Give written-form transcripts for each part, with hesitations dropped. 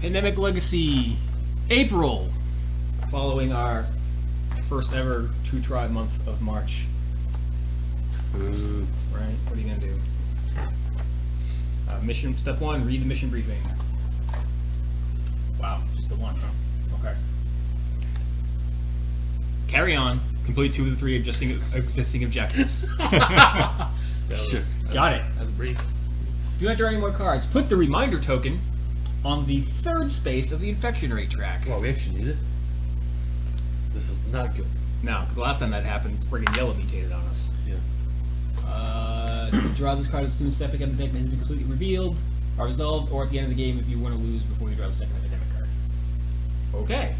Pandemic Legacy, April, following our first ever True Tribe month of March. Ooh. Right? What are you gonna do? Mission step 1: read the mission briefing. Wow, just the one, huh? Okay. Carry on. Complete 2 of the 3 existing objectives. Sure. Got it. That's brief. Do not draw any more cards. Put the reminder token on the 3rd space of the infection rate track. Well, we actually need it. This is not good. Now, 'cause the last time that happened, friggin' yellow mutated on us. Yeah. Draw this card as soon as stepping up the deck has been completely revealed, or resolved, or at the end of the game if you want to lose before you draw the second epidemic card. Okay.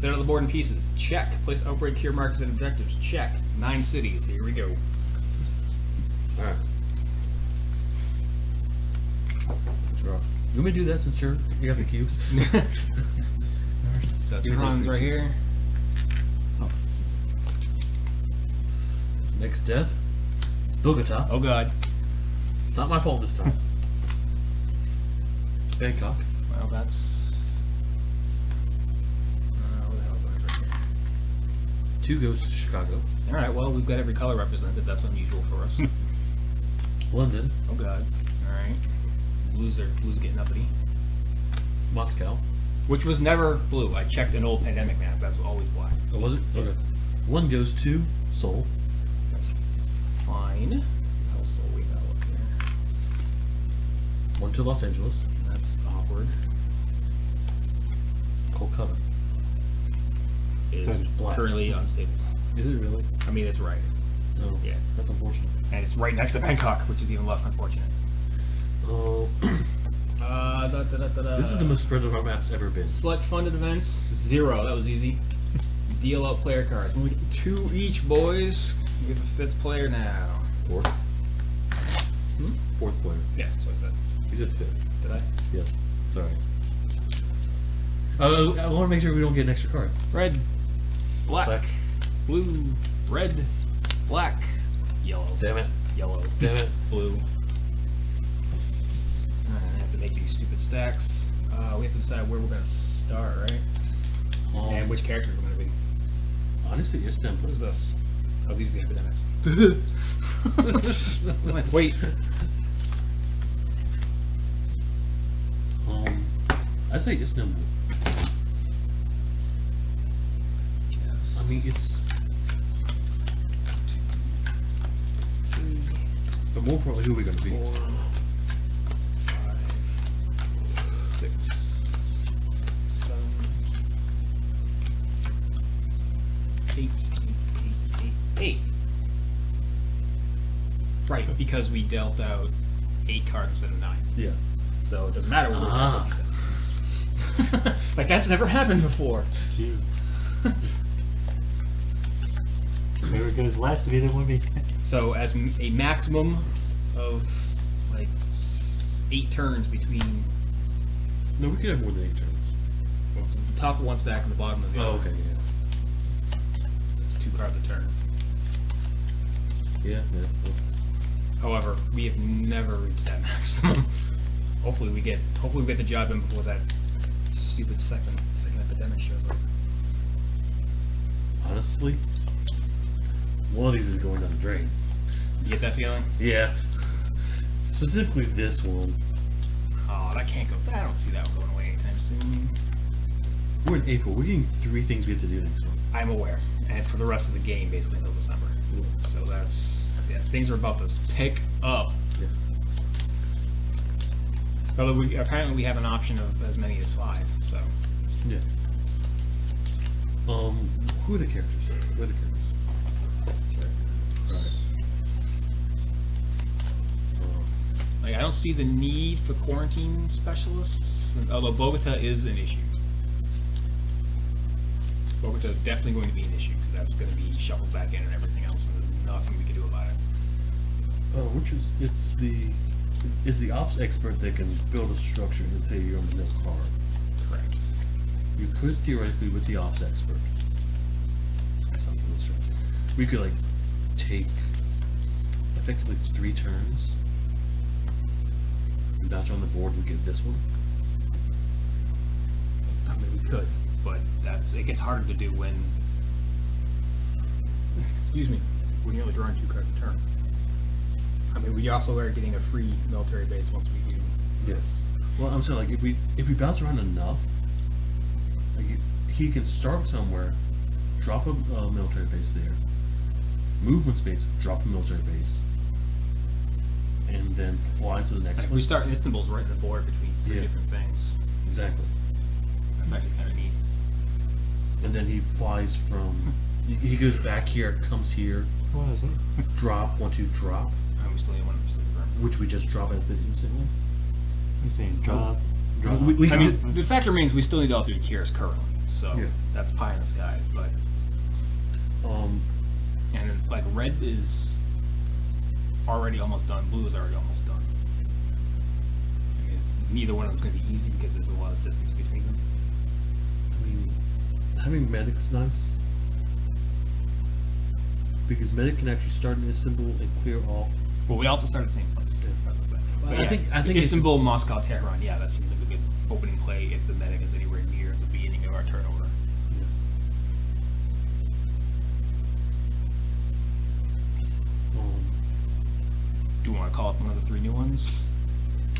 Set on the board in pieces. Check. Place outbreak cure markers and objectives. Check. 9 cities. Here we go. Alright. Draw. You want me to do that since you got the cubes? So Give me those 2 Hans right things. here. Next death. It's Bogota. Oh god. It's not my fault this time. Bangkok. Well, that's... where the hell is that right here? 2 goes to Chicago. Alright, well, we've got every color represented. That's unusual for us. London. Oh god. Alright. Blues getting uppity. Moscow. Which was never blue. I checked an old pandemic map. That was always black. Oh, was it? Okay. 1 goes to Seoul. That's fine. How soul we got up here? 1 to Los Angeles. That's awkward. Kolkata. Is That is black. currently unstable. Is it really? I mean, it's right. No. Yeah. That's unfortunate. And it's right next to Bangkok, which is even less unfortunate. Oh. This is the most spread of our map's ever been. Select funded events. 0. That was easy. Deal out player cards. We get 2 each, boys. We have a 5th player now. 4th. Hmm? 4th player. Yeah, that's what I said. You said 5th. Did I? Yes. Sorry. I want to make sure we don't get an extra card. Red, black, Black. blue, red, black, yellow, Damn it. yellow, Damn it. blue. I have to make these stupid stacks. We have to decide where we're going to start, right? And which characters we're going to be. Honestly, it's STEM. What is this? Oh, these are the epidemics. Wait. I say Istanbul. Yes. I mean, it's. But more importantly, who are we going to be? 4, 5, 6, 7, 8, 8. Right, because we dealt out 8 cards instead of 9. Yeah. So it doesn't matter what Ah. we're like, that's never happened before. Gee. Whoever goes last to be the one be. So as a maximum of like 8 turns between No, we could have more than 8 turns. well, the top of one stack and the bottom of the Oh, other. okay, It's 2 cards a turn. yeah. Yeah. However, we have never reached that maximum. Hopefully we get the job in before that stupid second epidemic shows up. Honestly, one of these is going down the drain. You get that feeling? Yeah. Specifically this one. Oh, that can't go. I don't see that one going away anytime soon. We're in April. We're getting 3 things we have to do next month. I'm aware, and for the rest of the game, basically until December. So things are about to pick up. Yeah. Although apparently we have an option of as many as 5. So Yeah. Who are the characters? Who are the characters? Right. like I don't see the need for quarantine specialists. Although Bogota is an issue. Bogota is definitely going to be an issue because that's going to be shuffled back in and everything else, and there's nothing we can do about it. Which is it's the ops expert that can build a structure and say you're on the no card. Correct. You could theoretically with the ops expert. Something strange. We could like take effectively 3 turns. Notch on the board and get this one. it gets harder to do when. Excuse me. When you're only drawing 2 cards a turn. I mean, we also are getting a free military base once we do this. Well, I'm saying like if we bounce around enough, like he can start somewhere, drop a military base there, movement space, drop a military base, and then fly to the next And if one. we start Istanbul's right in the board between 3 Yeah. different things. Exactly. That's actually kind of neat. And then he flies from. He goes back here, comes here, What is it? drop, 1, 2, drop, And we still need one for sleeper. which we just drop as the instantly. You saying drop? Drop. We I can mean, the fact remains we still need all 3 Kiras currently, so Yeah. that's pie in the sky. But and then, like red is already almost done, blue is already almost done. I mean, neither one of them's going to be easy because there's a lot of distance between them. I mean, having medic's nice. Because medic can actually start in Istanbul and clear off. Well, we all have to start at the same place. Yeah. That's the thing. Well, But I think Istanbul, Moscow, Tehran. Yeah, that seems like a good opening play if the medic is anywhere near the beginning of our turnover. Do you want to call up one of the 3 new ones?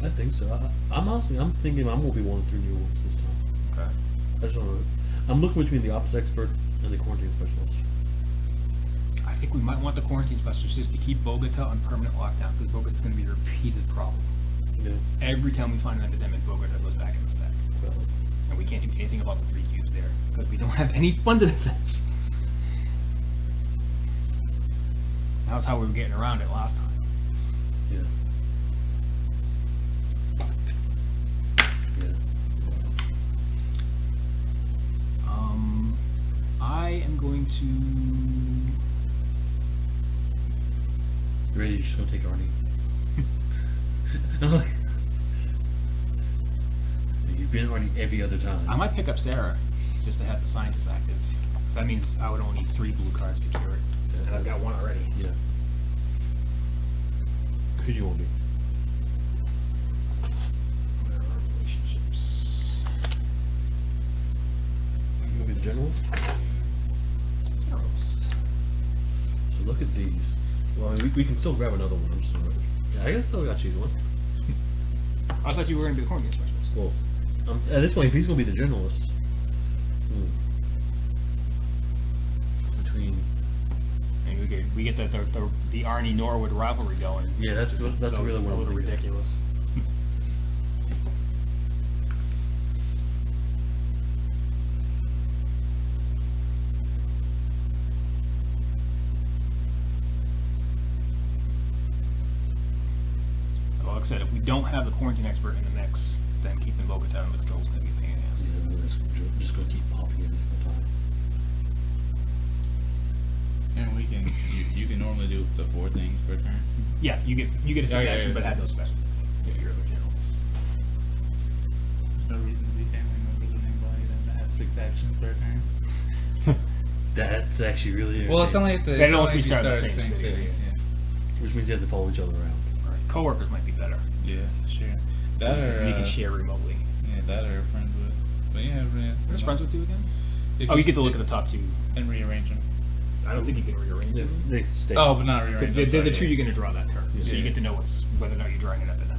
I think so. I'm thinking I'm gonna be one of 3 new ones this time. Okay. I just don't know. I'm looking between the ops expert and the quarantine specialist. I think we might want the quarantine specialist just to keep Bogota on permanent lockdown because Bogota's going to be a repeated problem. Yeah. Every time we find an epidemic, Bogota goes back in the stack. Well, And we can't do anything about the 3 cubes there because we don't have any funded events. That was how we were getting around it last time. yeah. Yeah. I am going to. You ready to just go take Arnie? I'm like, you've been Arnie every other time. I might pick up Sarah just to have the scientist active. That means I would only need 3 blue cards to cure it, and I've got 1 already. Yeah. Who do you want to be? Where are relationships? You want to be the generalist? Generalist. So look at these. Well, I mean, we can still grab another one. I'm just gonna, yeah, I guess still got to choose one. I thought you were going to be the quarantine specialist. Well, at this point, if he's gonna be the generalist, between And we get the Arnie Norwood rivalry going. yeah, that's really what a I'm little thinking. ridiculous. Well, like I said, if we don't have the quarantine expert in the mix, then keeping Bogota under control is going to be a pain in the ass. Yeah, we're just gonna keep popping every single time. And we can, you can normally do up to 4 things per turn. Yeah, you get a Yeah, yeah, action, yeah. but have those specials. If you're the generals. There's no reason to be family members of anybody than to have 6 actions per turn. That's actually really Well, it's only if They don't if you start in the same city, yeah. which means you have to follow each other around. Right. Coworkers might be better. Yeah, sure. That or You can share remotely. yeah, that or friends with. But yeah, Who's friends with you again? If Oh, you get to look at the top 2. and rearrange them. I don't think you can rearrange Yeah, them. they stay. Oh, but not rearrange. They're them, the sorry, 2 you're going to draw that turn. So you Yeah. get to know whether or not you're drawing an epidemic.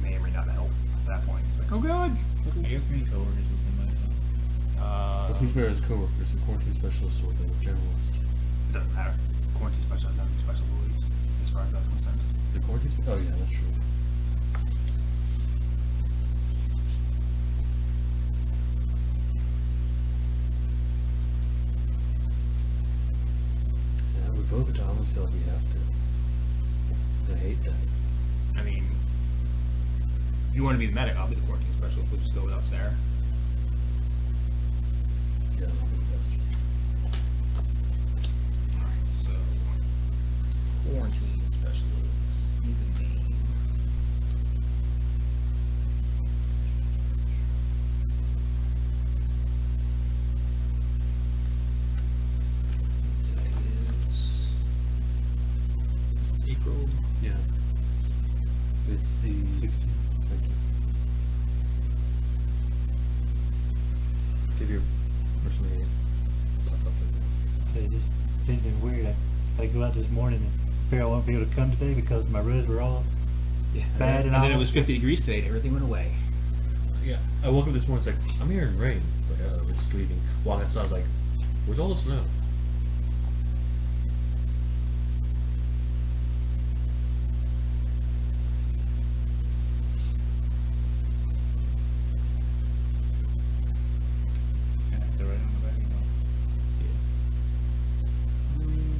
May or may not help at that point. It's like, oh god! I guess me and coworkers with somebody. Well, who's better as coworkers, the quarantine specialist or the generalist? It doesn't matter. Quarantine special has nothing special abilities, as far as that's concerned. The quarantine. Oh yeah, that's true. Yeah, with Bogota, I almost feel like we have to. I hate that. I mean, if you want to be the medic, I'll be the quarantine specialist. We'll just go without Sarah. Yeah, that'll be the best. Alright, so quarantine specialist needs a name. Today this is April. Yeah. It's the 16th. Thank you. It's been weird. I go out this morning and figure I won't be able to come today because my ribs were all Yeah. bad And and then it all. was 50 degrees today and everything went away. Yeah, I woke up this morning. It's like I'm hearing rain. Like, it's leaving. Walking outside, I was like, "Where's all the snow?" Yeah, they're right on the back.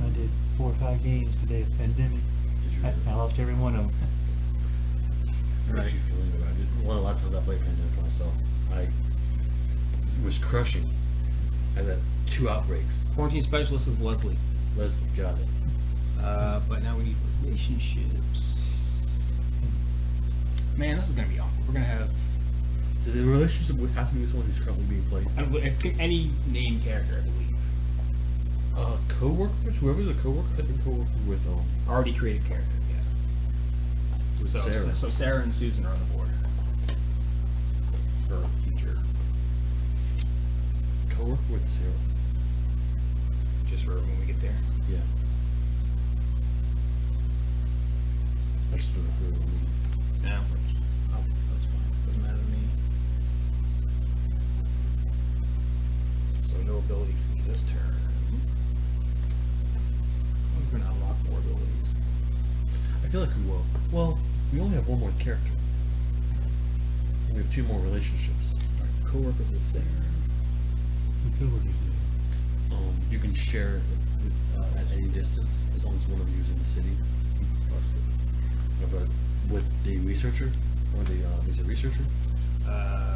I did 4 or 5 games today of Pandemic. Did you? I lost every one of them. How did you feeling about it? One of the last times I played Pandemic by myself, I was crushing. I had 2 outbreaks. Quarantine specialist is Leslie. Leslie got it. But now we need relationships. Man, this is gonna be awkward. We're gonna have Did the relationship would have to be with someone who's currently being played? it's any named character, I believe. Co-workers? Whoever's a co-worker, I think co-worker with Already created character. Yeah. with So Sarah. so Sarah and Susan are on the board for future, Co-worker with Sarah. just for when we get there. Yeah. I just don't know who it would be. Yeah, that's fine. Doesn't matter to me. So no ability for me this turn. We're gonna unlock more abilities. I feel like we will. Well, we only have one more character. And we have 2 more relationships. Co-workers with Sarah. The coworkers did. You can share with, at any distance as long as one of you is in the city. But with the researcher, or the is it researcher?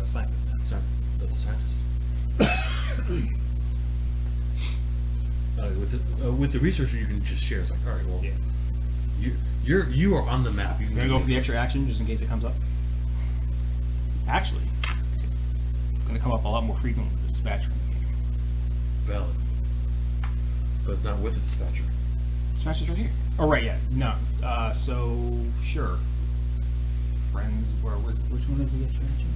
Scientist now. Sorry, the scientist. With the researcher, you can just share. It's like, all right, well, Yeah. you are on the map. You You can gonna go for the extra action just in case it comes up? Actually, it's gonna come up a lot more frequently with the dispatcher in the game. valid, but it's not with the dispatcher. Dispatcher's right here. Oh right, yeah. No. So sure. Friends, where was which one is the extra action?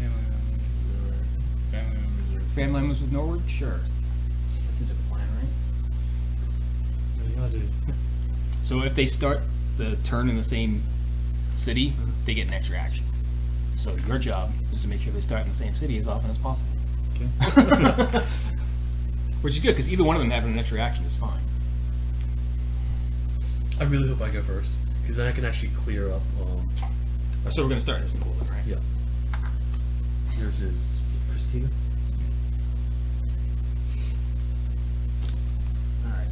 Family members are Family members with Norwood? Sure. That seems like a plan, right? What do y'all do? So if they start the turn in the same city, they get an extra action. So your job is to make sure they start in the same city as often as possible. Okay. Which is good, because either one of them having an extra action is fine. I really hope I go first, because then I can actually clear up. So we're going to start in this Nicholas, right? Yeah. Yours is Christina. Alright.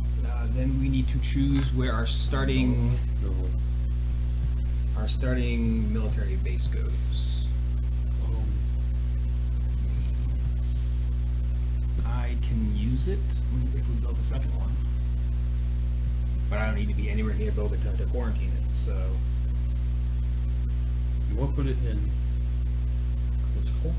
Then we need to choose where our starting No. military base goes. I can use it if we build a second one. But I don't need to be anywhere near Bogota to quarantine it, so... You want to put it in. What's it called?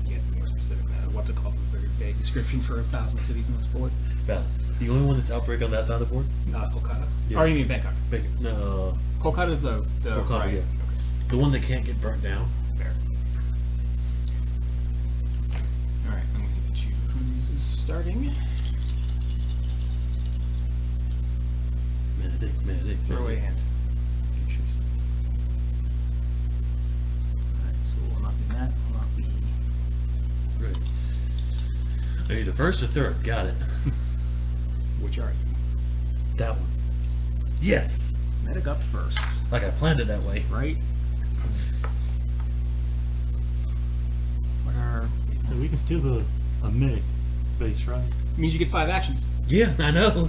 Yeah, be more specific than that. What's it called? A very vague description for 1,000 cities in this board. Valid. The only one that's outbreak on that side of the board? Kolkata. Yeah. Or you mean Bangkok? No. Kolkata is the Kolkata, right. yeah. The one that can't get burnt down. Fair. Alright, I'm going to choose who's is starting. Medic. Throw away a hand. Alright, so we'll not be that. We'll not be... Right. Are you the first or third? Got it. Which are you? That one. Yes! Medic up first, Like I planned it that way. right? What are... So we can still do a medic base, right? means you get 5 actions. Yeah, I know.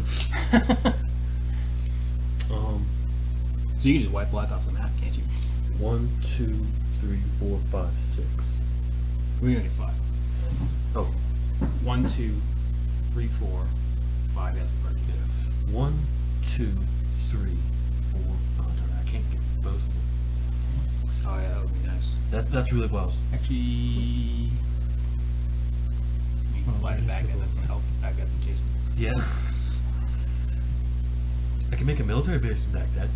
So you can just wipe black off the map, can't you? 1, 2, 3, 4, 5, 6. We only get 5. Oh. 1, 2, 3, 4, 5 as the party. 1, 2, 3, 4. Oh, darn, I can't get both of them. Oh yeah, that would be nice. That's really close. Actually, you can fly it back. That doesn't help. Back guys and chasing. Yeah. I can make a military base in Baghdad.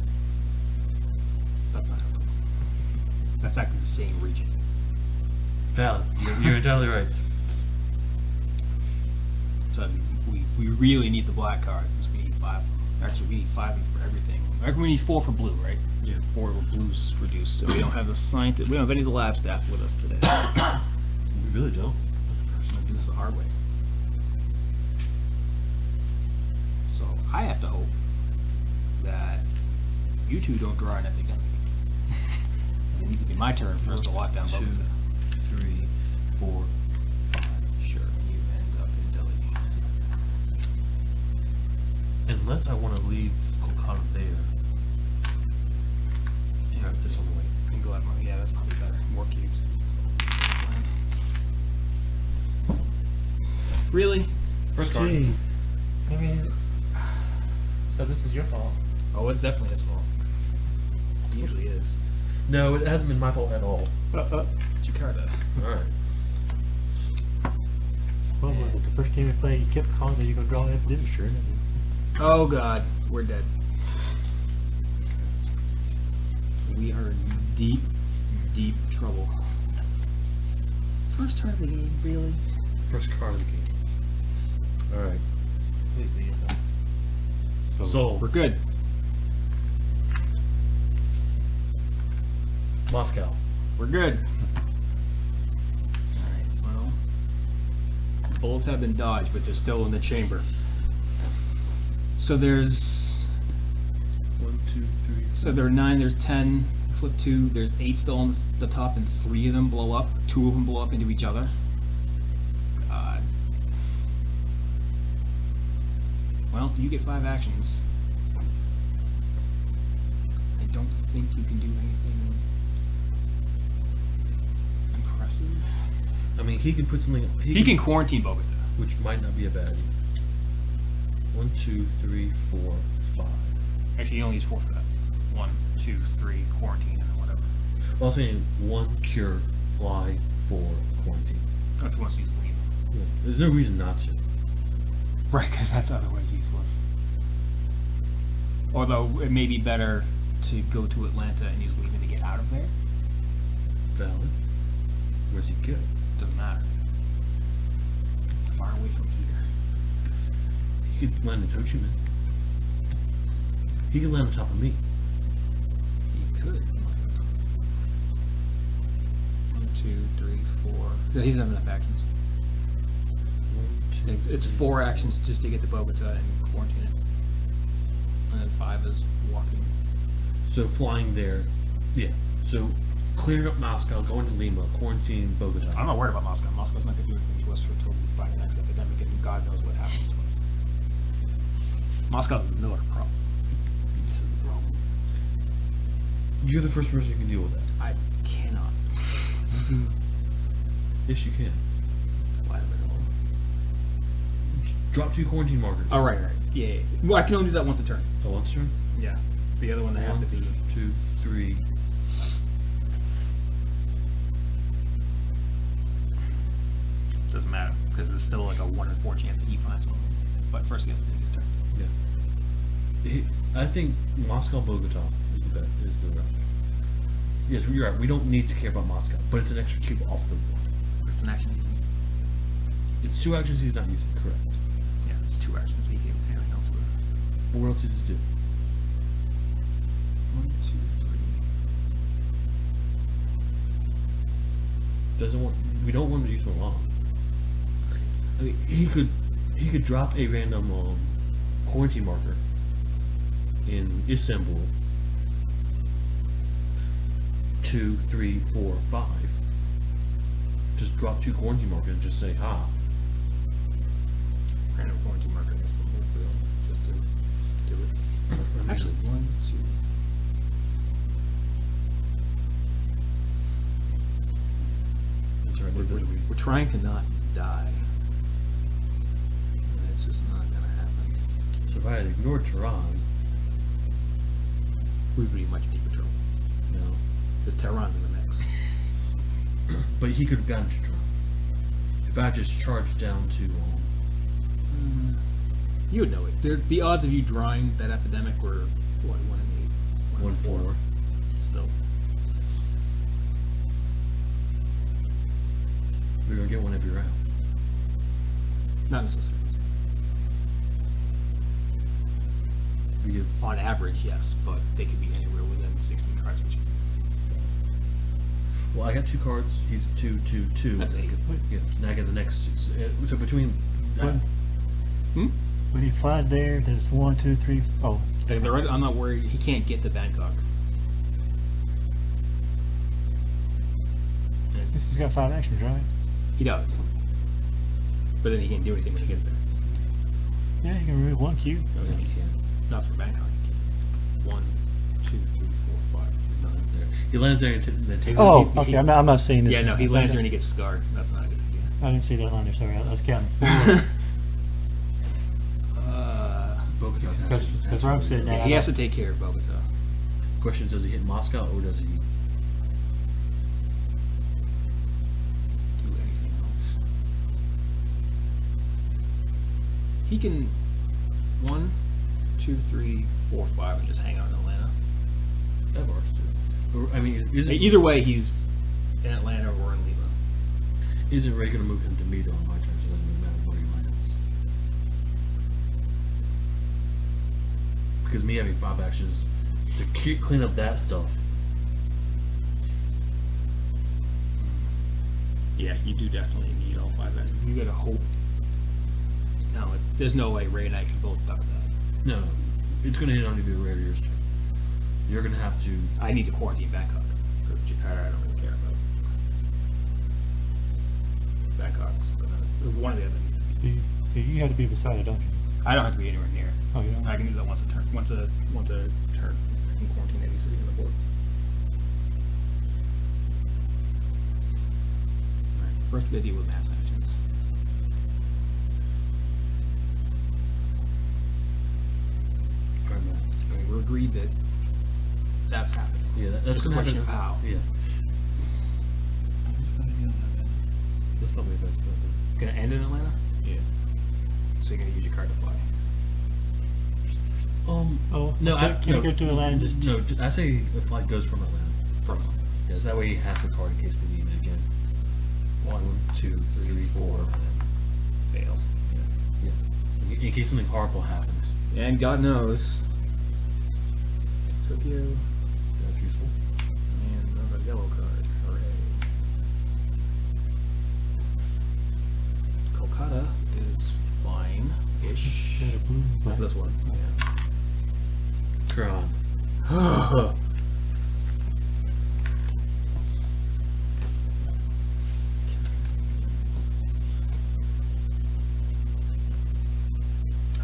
That's not helpful. That's actually the same region. Valid. You're entirely right. So we really need the black card since we need 5. Actually, we need 5 for everything. We need 4 for blue, right? Yeah. 4 blues reduced. So we don't have the scientist. We don't have any of the lab staff with us today. We really don't. That's the person that do this the hard way. So I have to hope that you two don't draw an epidemic. It needs to be my turn for us to lock down 2, Bogota. 3, 4, 5. Sure, you end up in Delhi. Unless I want to leave Kolkata there. Yeah, that's on the way. And Gladmo, yeah, that's probably better. More cubes. Really? First card. Gee, I mean, So this is your fault. Oh, it's definitely his fault. It usually is. No, it hasn't been my fault at all. Jakarta. Alright. what was it? The first game we played, you kept calling that you gonna draw epidemic, sure. Oh god, we're dead. We are in deep, deep trouble. First turn of the game, really? First card of the game. Alright. Completely. Soul. We're good. Moscow. We're good. Alright, well. Bullets have been dodged, but they're still in the chamber. So there's. 1, 2, 3. So there are 9, there's 10, flip 2, there's 8 still on the top, and 3 of them blow up. 2 of them blow up into each other. God. Well, you get 5 actions. I don't think you can do anything impressive. I mean, he can put something. He can quarantine Bogota. Which might not be a bad idea. 1, 2, 3, 4, 5. Actually, he only needs 4 for that. 1, 2, 3, quarantine, and then whatever. Well, I'm saying 1 cure, fly, 4 quarantine. Oh, if he wants to use lean. Yeah. There's no reason not to. Right, because that's otherwise useless. Although it may be better to go to Atlanta and use Lehman to get out of there. Valid. Where's he go? Doesn't matter. Far away from here. He could land in Ho Chi Minh. He could land on top of me. He could. 1, 2, 3, 4. Yeah, he doesn't have enough actions. 1, 2, It's 3, 4 actions just to get to Bogota and quarantine it. And then 5 is walking. So flying there, yeah. So clearing up Moscow, going to Lima, quarantine Bogota. I'm not worried about Moscow. Moscow's not going to do anything to us until we fight the next epidemic, and God knows what happens to us. Moscow's another problem. This is the problem. You're the first person who can deal with that. I cannot. Yes, you can. Fly them at all. Drop 2 quarantine markers. Oh, right. Yeah, yeah. Well, I can only do that once a turn. Oh, once turn? Yeah. The other one, they have to be. 2, 3. Doesn't matter, because there's still like a 1 in 4 chance that he finds one. But first, he has to take his turn. I think Moscow Bogota is the route. Yes, you're right. We don't need to care about Moscow, but it's an extra cube off the board. It's an action he's using. It's 2 actions he's not using. Correct. Yeah, it's 2 actions he can anything else with. But what else is he do? 1, 2, 3. Doesn't want. We don't want him to use Milan. I mean, he could drop a random quarantine marker in Istanbul. 2, 3, 4, 5. Just drop 2 quarantine markers and just say ha. Random quarantine marker against the move wheel, just to do it. Actually, 1, 2. That's right. We're trying to not die. And it's just not gonna happen. So if I had ignored Tehran, We'd be in much deeper trouble. you know, Because Tehran's in the mix. but he could have gotten to Tehran. If I just charged down to You would know it. The odds of you drawing that epidemic were, what, 1 in 8? 1, 4. Still. We're gonna get one every round. Not necessarily. You, On average, yes, but they could be anywhere within 16 cards. Which well, I got 2 cards. He's 2, 2, 2. That's 8. Yeah. Now I get the next. So between. When, Hmm? when you fly there, there's 1, 2, 3. Oh, I'm not worried. He can't get to Bangkok. he's got 5 actions, right? He does. But then he can't do anything when he gets there. Yeah, you can remove 1 cube. No, he can't. Not for Bangkok. He can't. 1, 2, 3, 4, 5. He's not there. He lands there and then takes. Oh, he- okay. I'm not seeing this. Yeah, no, he lands there and he gets scarred. That's not a good idea. I didn't see that line there. Sorry, I was counting. Bogota. Because where I'm sitting at, he has to take care of Bogota. Question: does he hit Moscow or does he? Do anything else. He can 1, 2, 3, 4, 5 and just hang out in Atlanta. That works too. Or, I mean, Either way, he's in Atlanta or in Lima. Isn't Ray gonna move him to me though on my turn? So it doesn't really matter where he lands. Because me having 5 actions to clean up that stuff. Yeah, you do definitely need all 5 actions. You gotta hope. No, there's no way Ray and I can both duck that. No, it's gonna hit on you Ray or yours turn. You're gonna have to. I need to quarantine Bangkok because Jakarta I don't really care about. Bangkok's gonna one of the other needs to be. So you had to be beside it, don't you? I don't have to be anywhere near. Oh, you don't? I can do that once a turn. Once a turn. I can quarantine any city on the board. Alright, first we deal with mass actions. I mean, we're agreed that that's happening. Yeah, that's Just a gonna question happen. of how. Yeah, that's probably the best bet. Gonna end in Atlanta? Yeah. So you're gonna use your card to fly. Oh, No, can you go to Atlanta and just... No, I say the flight goes from Atlanta. From Yeah, so that way you have the card in case we need it again. 1, 2, 3, 4. fail. Yeah. In case something horrible happens. And God knows. Tokyo. That's useful. And another yellow card. Hooray. Kolkata is fine-ish. Got a blue, What's this one? Yeah. Tron.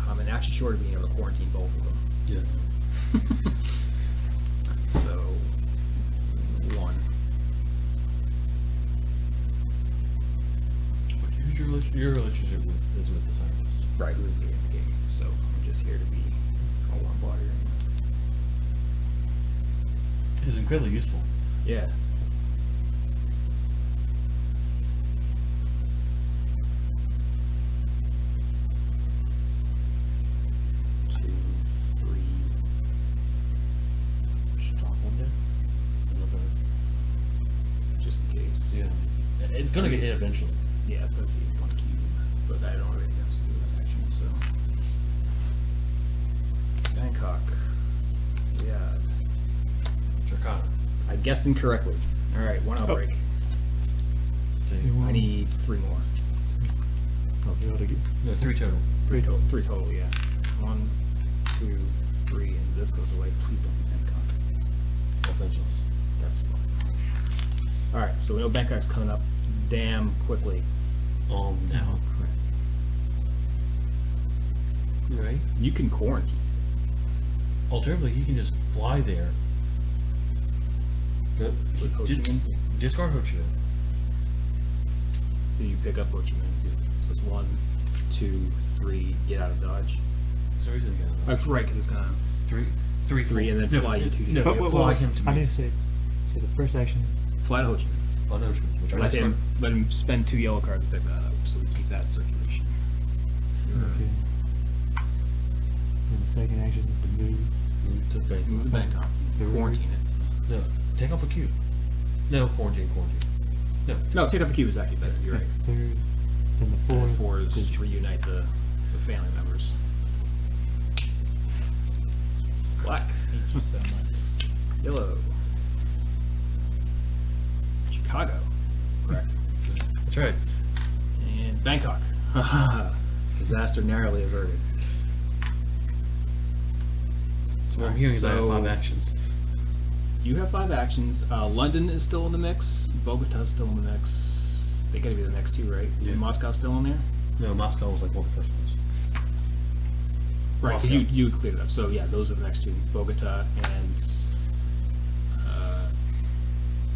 I'm actually short of being able to quarantine both of them. Yeah. So, 1. Your relationship is with the scientist. Right, who is leading the game. So, I'm just here to be a warm water. It's incredibly useful. Yeah. Two, 3. Just drop one there. Another. Just in case. Yeah. It's gonna get hit eventually. Yeah, it's gonna see 1 cube, but I don't really have to do that action, so. Bangkok. Yeah. Jakarta. I guessed incorrectly. Alright, 1 outbreak. I need 3 more. Oh, you ought to get... No, 3 total. 3 total. 3 total, yeah. 1, 2, 3, and this goes away. Please don't be Bangkok. Offensive. That's fine. Alright, so we know Bangkok's coming up damn quickly. Now. Right? You can quarantine. Alternatively, he can just fly there. Go, With Ho Chi Minh? Discard Ho Chi Minh. Then you pick up Ho Chi Minh. So it's 1, 2, 3, get out of Dodge. So he's again. Right, because it's gonna 3, 3, and then no, fly you 2 No, days. fly him to me. I need to say the first action. Fly to Ho Chi Minh. On Ocean, which I Let discard. him spend 2 yellow cards to pick that up, so we keep that in circulation. Okay. And the second action, the move. Move to Bangkok. Move to Bangkok. Quarantine it. No, take off a cube. No, quarantine. No. No, take off a cube is actually better. You're right. Third, then the And fourth. 4 is to reunite the family members. Black. Hate you so much. Yellow. Chicago. Correct. That's right. And Bangkok. Disaster narrowly averted. So what I'm hearing is I have So- 5 actions. You have 5 actions. London is still in the mix. Bogota's still in the mix. They gotta be the next 2, right? Yeah. And Moscow's still in there? No, Moscow was like one of the first ones. Right, 'cause Moscow. you cleared it up. So yeah, those are the next 2. Bogota and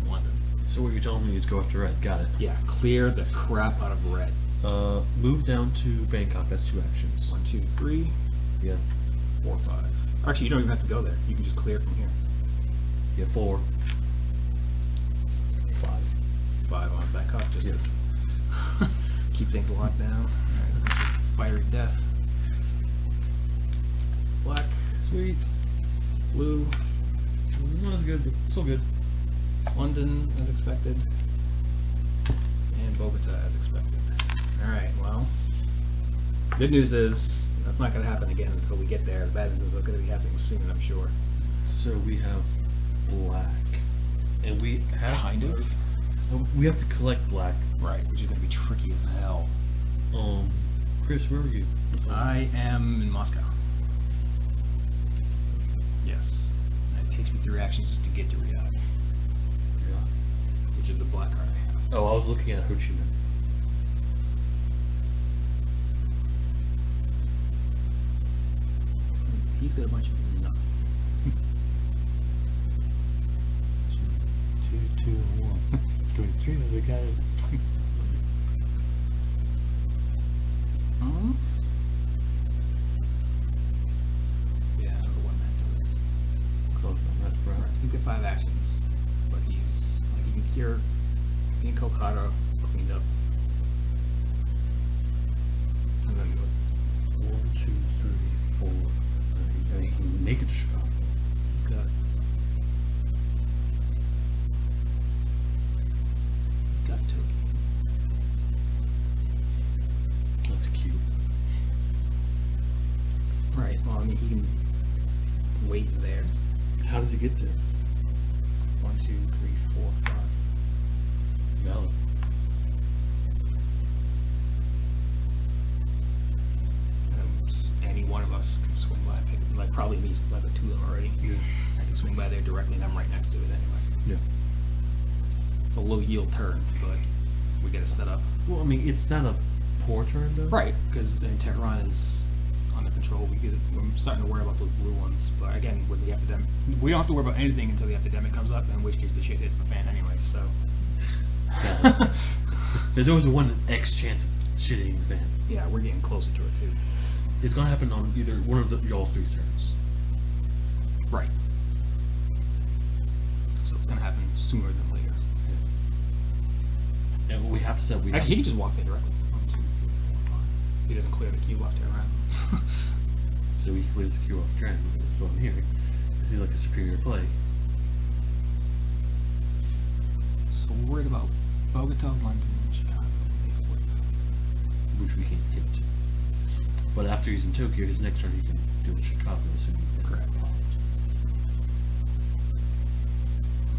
London. So what you're telling me is go after red. Got it. Yeah, clear the crap out of red. Move down to Bangkok. That's 2 actions. 1, 2, 3, Yeah. 4, 5. Actually, you don't even have to go there. You can just clear from here. Yeah, 4. 5. 5 on Bangkok, just Yeah. to keep things locked down. Alright, fiery death. Black, Sweet. blue, Not as good, but still good. London as expected, and Bogota as expected. Alright, well, good news is that's not going to happen again until we get there. The bad news is it's going to be happening soon, I'm sure. So we have black, and we have Kind of. We have to collect black. Right, which is going to be tricky as hell. Chris, where are you? I am in Moscow. Yes. And it takes me 3 actions just to get to Riyadh, Yeah. which is the black card I have. Oh, I was looking at Ho Chi Minh. He's got a bunch of nothing. 2, 2, and 1. 23 of the guy. Yeah, I don't know what that does. Close one. That's brown. Alright, so he's got 5 actions, but he's like he can cure being Kolkata cleaned up. And then 1, 2, 3, 4. And he can make it to Chicago. he's got Turkey. That's cute. Right, well I mean he can wait there. How does he get there? 1, 2, 3, 4, 5. Valid. Any one of us can swing by. Like probably me since I've got 2 of them already. Yeah. I can swing by there directly and I'm right next to it anyway. Yeah. It's a low yield turn, but we get it set up. Well, I mean, it's not a poor turn, though. Right, because Tehran is under control. I'm starting to worry about those blue ones. But again, with the epidemic, we don't have to worry about anything until the epidemic comes up, in which case the shit hits the fan anyway, so. Yeah. There's always a 1x chance of shit hitting the fan. Yeah, we're getting closer to it too. It's gonna happen on either one of y'all's 3 turns. Right. So it's gonna happen sooner than later. And we have to set. Actually, he can just walk there directly. 1, 2, 3, 4, 5. He doesn't clear the queue off Tehran. So he clears the queue off turn. That's what I'm hearing. Is he like a superior play? So we're worried about Bogota, London, and Chicago. Which we can't get to. But after he's in Tokyo, his next turn he can do in Chicago, assuming he Correct.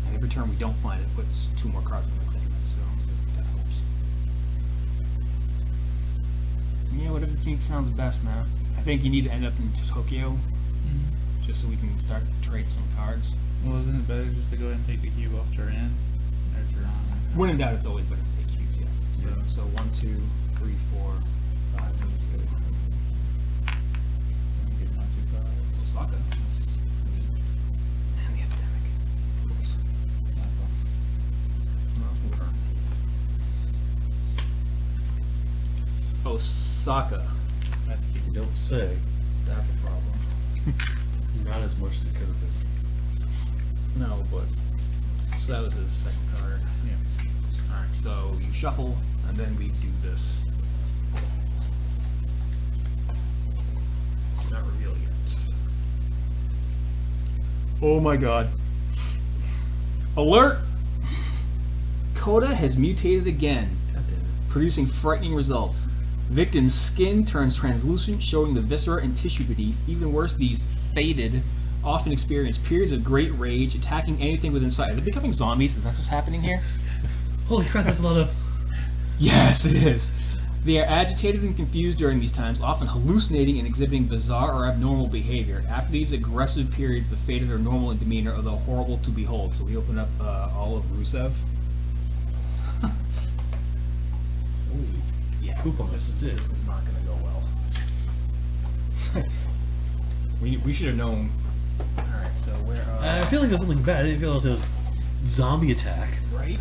And every turn we don't find it puts 2 more cards on the claimant, so that helps. Yeah, whatever you think sounds best, man. I think you need to end up in Tokyo, just so we can start to trade some cards. Well, isn't it better just to go ahead and take the cube off Tehran? Or Tehran? When in doubt, it's always better to take cubes, yes. Yeah. So 1, 2, 3, 4, 5, 6, 7, Get my 2 cards. Osaka. That's and the epidemic. Of course. Osaka. That's cute. You don't say. That's a problem. Not as much as it could have been. No, but so that was his second card. Yeah. Alright, so you shuffle and then we do this. Not reveal yet. Oh my god. Alert! Coda has mutated again, God damn it. producing frightening results. Victim's skin turns translucent, showing the viscera and tissue beneath. Even worse, these faded, often experience periods of great rage, attacking anything within sight. Are they becoming zombies? Is that what's happening here? Holy crap, that's a lot of... Yes, it is. They are agitated and confused during these times, often hallucinating and exhibiting bizarre or abnormal behavior. After these aggressive periods, the fate of their normal in demeanor, although horrible to behold. So we open up all of Rusev. Ooh, yeah, Poop on a stick. this is not going to go well. we should have known. All right, so where? I feel like it was something bad. I didn't feel like it was zombie attack. Right.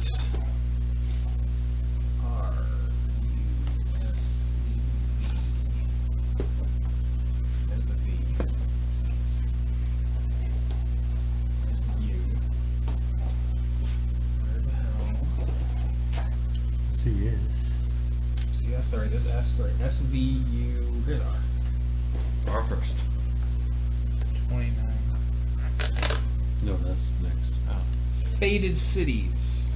There's the V. There's the U. Where the hell? CS. CS, sorry, this F, sorry, SVU. Here's R. R first. 29. No, that's next. Faded cities.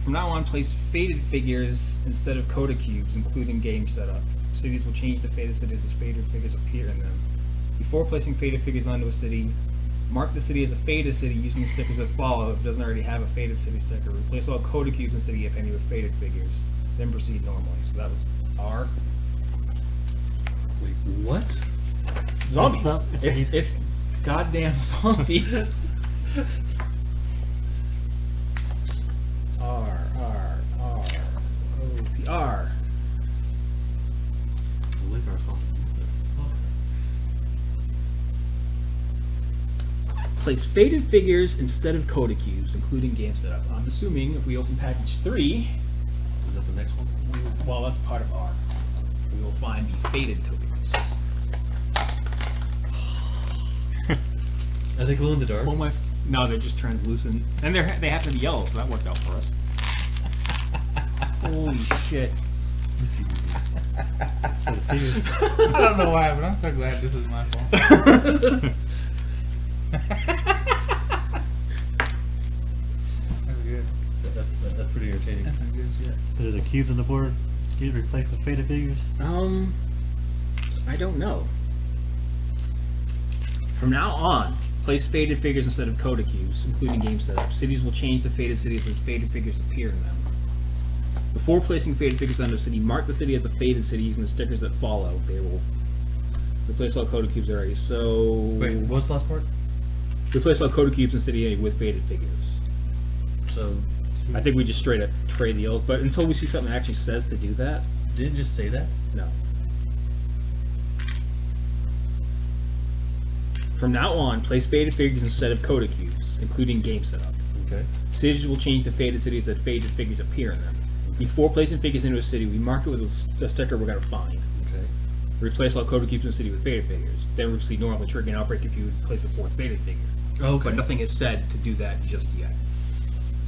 From now on, place faded figures instead of coda cubes, including game setup. Cities will change to faded cities as faded figures appear in them. Before placing faded figures onto a city, mark the city as a faded city using the stickers that follow. If it doesn't already have a faded city sticker, replace all coda cubes in the city if any with faded figures. Then proceed normally. So that was R. Wait, what? Zombies. What's up? It's goddamn zombies. R, R, R, O, P, R. Live our fault. Place faded figures instead of coda cubes, including game setup. I'm assuming if we open package 3, Is that the next one? well, that's part of R. We will find the faded tokens. Are they glow in the dark? Well, no, they're just translucent, and they happen to be yellow, so that worked out for us. Holy shit! Let me see these. So the figures. I don't know why, but I'm so glad this is my fault. That's good. That's pretty entertaining. That's some good shit. So do the cubes on the board get replaced with faded figures? I don't know. From now on, place faded figures instead of coda cubes, including game setup. Cities will change to faded cities as faded figures appear in them. Before placing faded figures onto a city, mark the city as the faded city using the stickers that follow. They will replace all coda cubes already. So Wait, what was the last part? replace all coda cubes in city with faded figures. So, I think we just straight up trade the oath, but until we see something that actually says to do that, didn't it just say that? no. From now on, place faded figures instead of coda cubes, including game setup. Okay. Cities will change to faded cities that faded figures appear in them. Before placing figures into a city, we mark it with a sticker we're going to find. Okay. Replace all coda cubes in the city with faded figures. Then we proceed normally, triggering an outbreak if you would place a fourth faded figure. Okay. But nothing is said to do that just yet.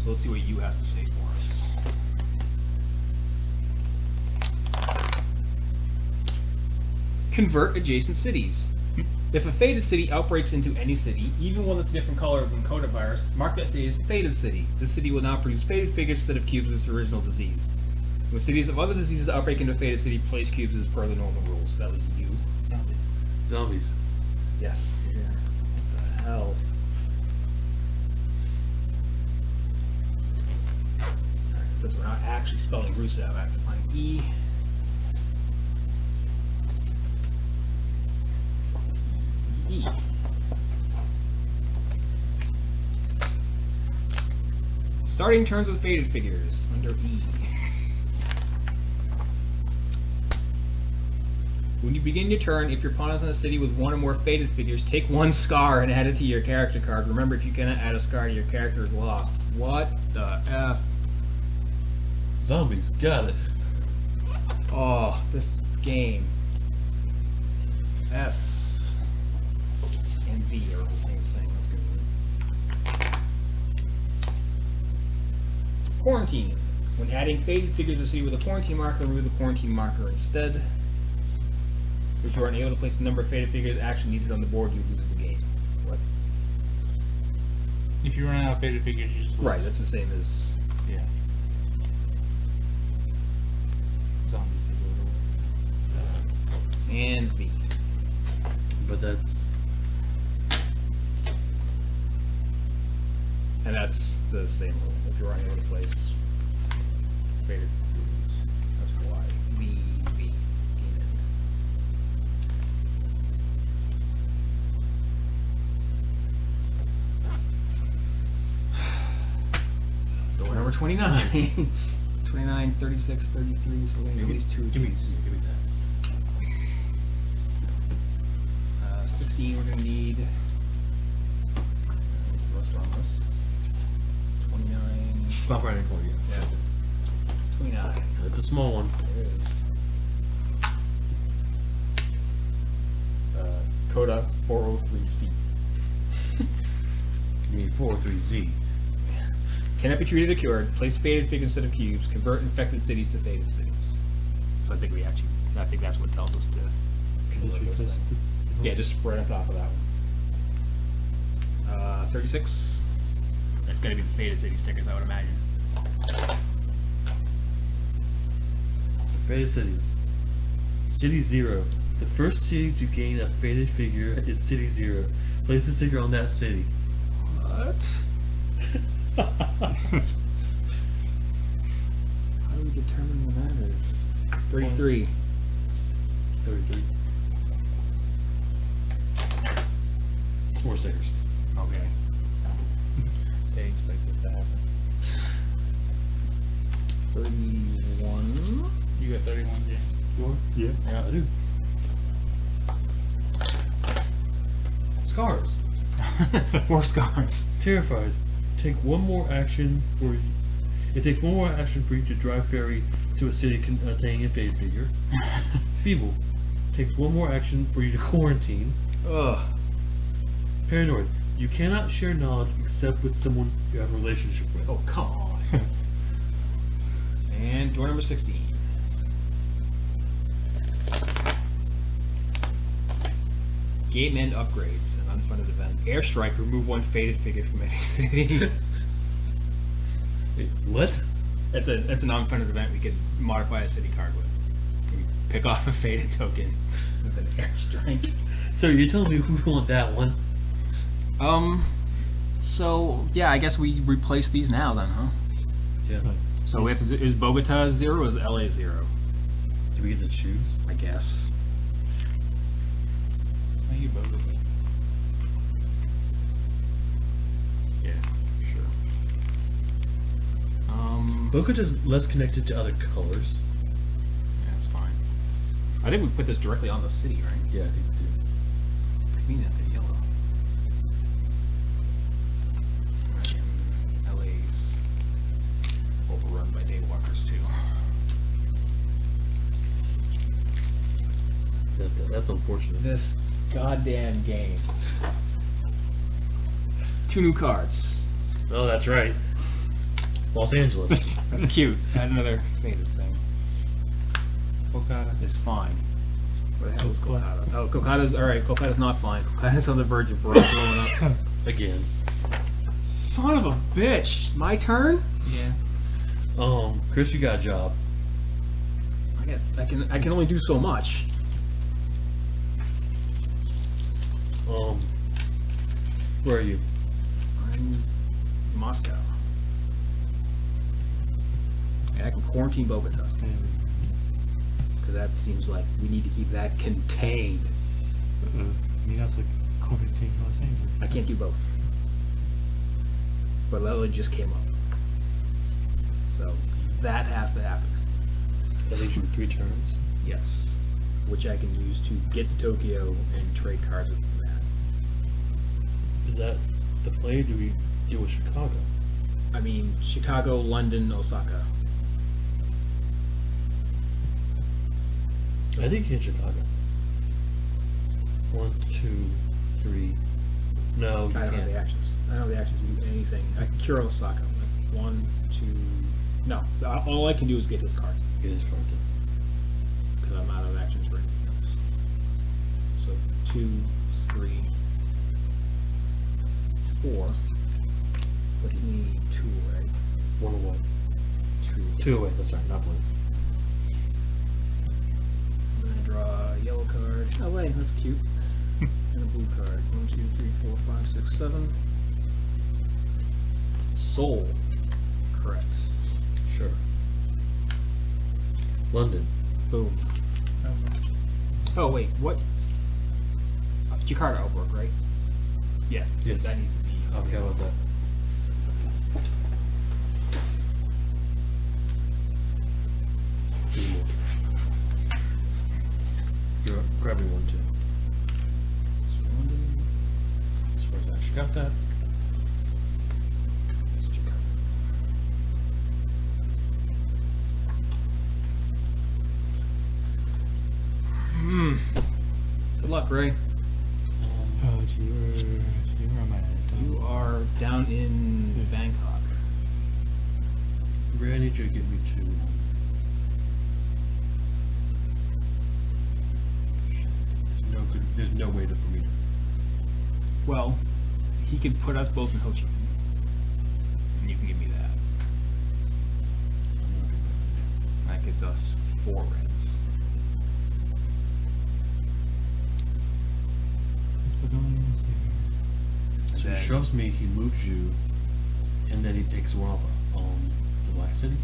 So let's see what you has to say for us. Convert adjacent cities. If a faded city outbreaks into any city, even one that's a different color than coronavirus, mark that city as faded city. This city will now produce faded figures instead of cubes as its original disease. When cities of other diseases outbreak into a faded city, place cubes as per the normal rules. That was you. Zombies. Yes. Yeah. What the hell? Alright, since we're not actually spelling Rusev, I have to find E. E. Starting turns with faded figures under E. When you begin your turn, if your opponent is in a city with one or more faded figures, take one scar and add it to your character card. Remember, if you cannot add a scar, your character is lost. What the F? Zombies. Got it. Oh, this game. S and V are the same thing. That's gonna be... Quarantine. When adding faded figures to a city with a quarantine marker, remove the quarantine marker instead. If you are unable to place the number of faded figures actually needed on the board, you lose the game. What? If you run out of faded figures, you just lose. Right, that's the same as... Yeah. Zombies take over. And V. But that's... And that's the same rule. If you're running out of place, faded lose. That's why. V. Game end. Door number 29. 29, 36, 33, so we're gonna need at least two of Give me these. that. 16 we're gonna need. What's the rest on this? 29. Stop right in for you. Yeah. 29. It's a small one. There it is. Coda 403C. You need 403Z. Cannot be treated or cured. Place faded figures instead of cubes. Convert infected cities to faded cities. So I think that's what tells us to convert those things. Yeah, just spread on top of that one. 36. That's gonna be the faded city stickers, I would imagine. Faded cities. City 0. The first city to gain a faded figure is City 0. Place a sticker on that city. What? How do we determine what that is? 33. 33. It's more stickers. Okay. They expect this to happen. 31. You got 31, James. You are? Yeah. Yeah, I do. Scars. More scars. Terrified. Take one more action for you. It takes one more action for you to drive ferry to a city containing a faded figure. Feeble. Takes one more action for you to quarantine. Ugh. Paranoid. You cannot share knowledge except with someone you have a relationship with. Oh, come on. And door number 16. Game end upgrades, an unfunded event. Airstrike, remove one faded figure from any city. Wait, what? It's an unfunded event we could modify a city card with. We pick off a faded token with an airstrike. So you're telling me who want that one? So, yeah, I guess we replace these now then, huh? Yeah. So we have to do, is Bogota 0 or is LA 0? Do we get to choose? I guess. I think you both of it. Yeah, sure. Boca is less connected to other colors. Yeah, that's fine. I think we put this directly on the city, right? Yeah, I think we do. Green and yellow. And LA's overrun by daywalkers too. That's unfortunate. This goddamn game. 2 new cards. Oh, that's right. Los Angeles. That's cute. Add another faded thing. Okada. It's fine. What the hell is Fine. Kokata? Oh, Kokata's alright. Kokata's not fine. Kokata's on the verge of blowing up. Again. Son of a bitch! My turn? Yeah. Chris, you got a job. I can only do so much. Where are you? I'm in Moscow. And I can quarantine Bogota. Because that seems like we need to keep that contained. Me also quarantine Los Angeles. I can't do both. But Lila just came up. So that has to happen. That leaves you 3 turns. Yes. Which I can use to get to Tokyo and trade cards with that. Is that the play? Do we deal with Chicago? I mean, Chicago, London, Osaka. I think in Chicago. 1, 2, 3. No, you I don't have can't. the actions. I don't have the actions to do anything. I can cure Osaka. Like 1, 2. No. All I can do is get this card. Get his card then. Because I'm out of actions for anything else. So 2, 3, 4. Puts me 2 away. 1 away. 2. 2 away. That's right, not blue. I'm gonna draw a yellow card. Oh wait, that's cute. And a blue card. 1, 2, 3, 4, 5, 6, 7. Seoul. Correct. Sure. London. Boom. Oh wait, what? Jakarta Outbrook, right? Yeah. So Yes. that needs to be. I forgot about that. Two more. You're grabbing one too. So London, As far as I actually got that. that's Jakarta. Hmm. Good luck, Ray. Oh, gee, where am I at? You are down in Bangkok. Ray, I need you to get me to. No good. There's no way to for me to. Well, he could put us both in Ho Chi Minh, and you can give me that. That gives us 4 reds. So then- he shows me, he moves you, and then he takes one off the Black City.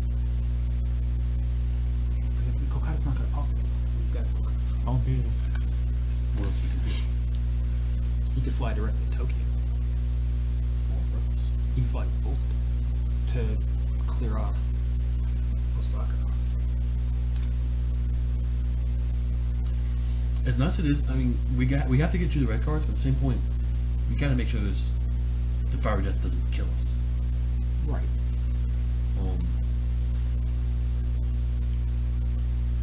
Kolkata's not gonna pop. We've got Kolkata. Oh, beautiful. What else does he do? He could fly directly to Tokyo. He could fly both to clear off Osaka. As nice as it is, I mean, we have to get you the red cards, but at the same point, we gotta make sure there's the fire death doesn't kill us. Right.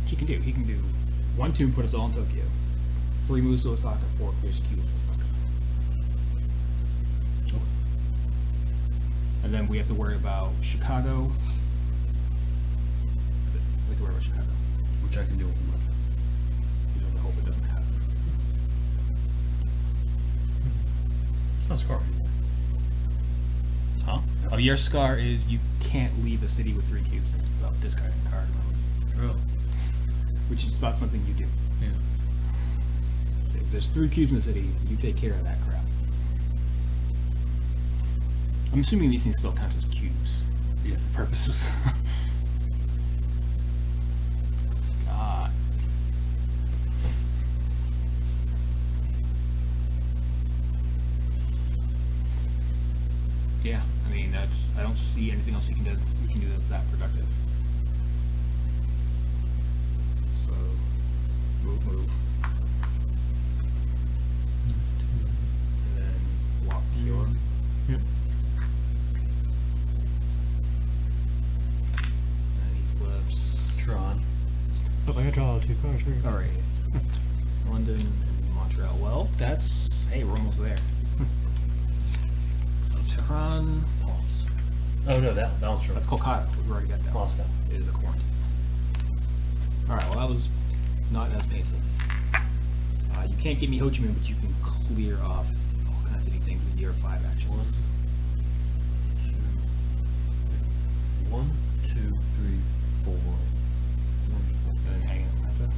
He can do 1 tomb, put us all in Tokyo. 3 moves to Osaka, 4 clears cubes to Osaka. Okay. And then we have to worry about Chicago. That's it. We have to worry about Chicago. Which I can deal with in London. We just have to hope it doesn't happen. It's not Scar anymore. Huh? Oh, your scar is you can't leave the city with 3 cubes without discarding a card. Really? Which is not something you do. Yeah. So if there's 3 cubes in the city, you take care of that crap. I'm assuming these things still count as cubes. Yeah. For purposes. God. Yeah, I mean I don't see anything else you can do that's that productive. So move. And then walk cure. Yep. And he flips. Tron. Oh, I gotta draw 2 cards here. Alright. London and Montreal. Well, that's hey, we're almost there. So Tehran. Pause. Oh no, that one's Tron. That's Kolkata. We've already got that. Moscow. It is a quarantine. Alright, well that was not as painful. You can't give me Ho Chi Minh, but you can clear off all kinds of new things with your 5 actions. 1, 2, 3, 4. And then hanging on that.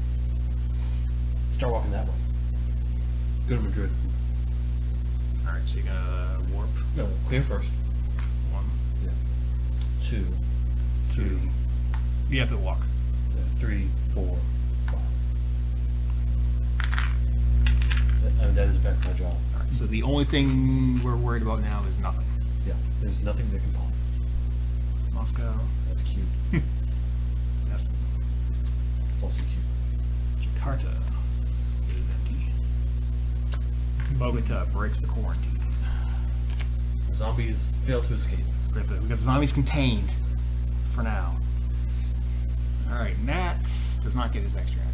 Start walking that way. Go to Madrid. Alright, so you're gonna warp No, clear first. 1, Yeah. 2, 2. You have to walk. 3, 4, 5. That is back to my job. Alright, so the only thing we're worried about now is nothing. Yeah. There's nothing that can pop. Moscow. That's cute. Yes. It's also cute. Jakarta is empty. Bogota breaks the quarantine. The zombies fail to escape. We got the zombies contained for now. Alright, Nat does not get his extra action.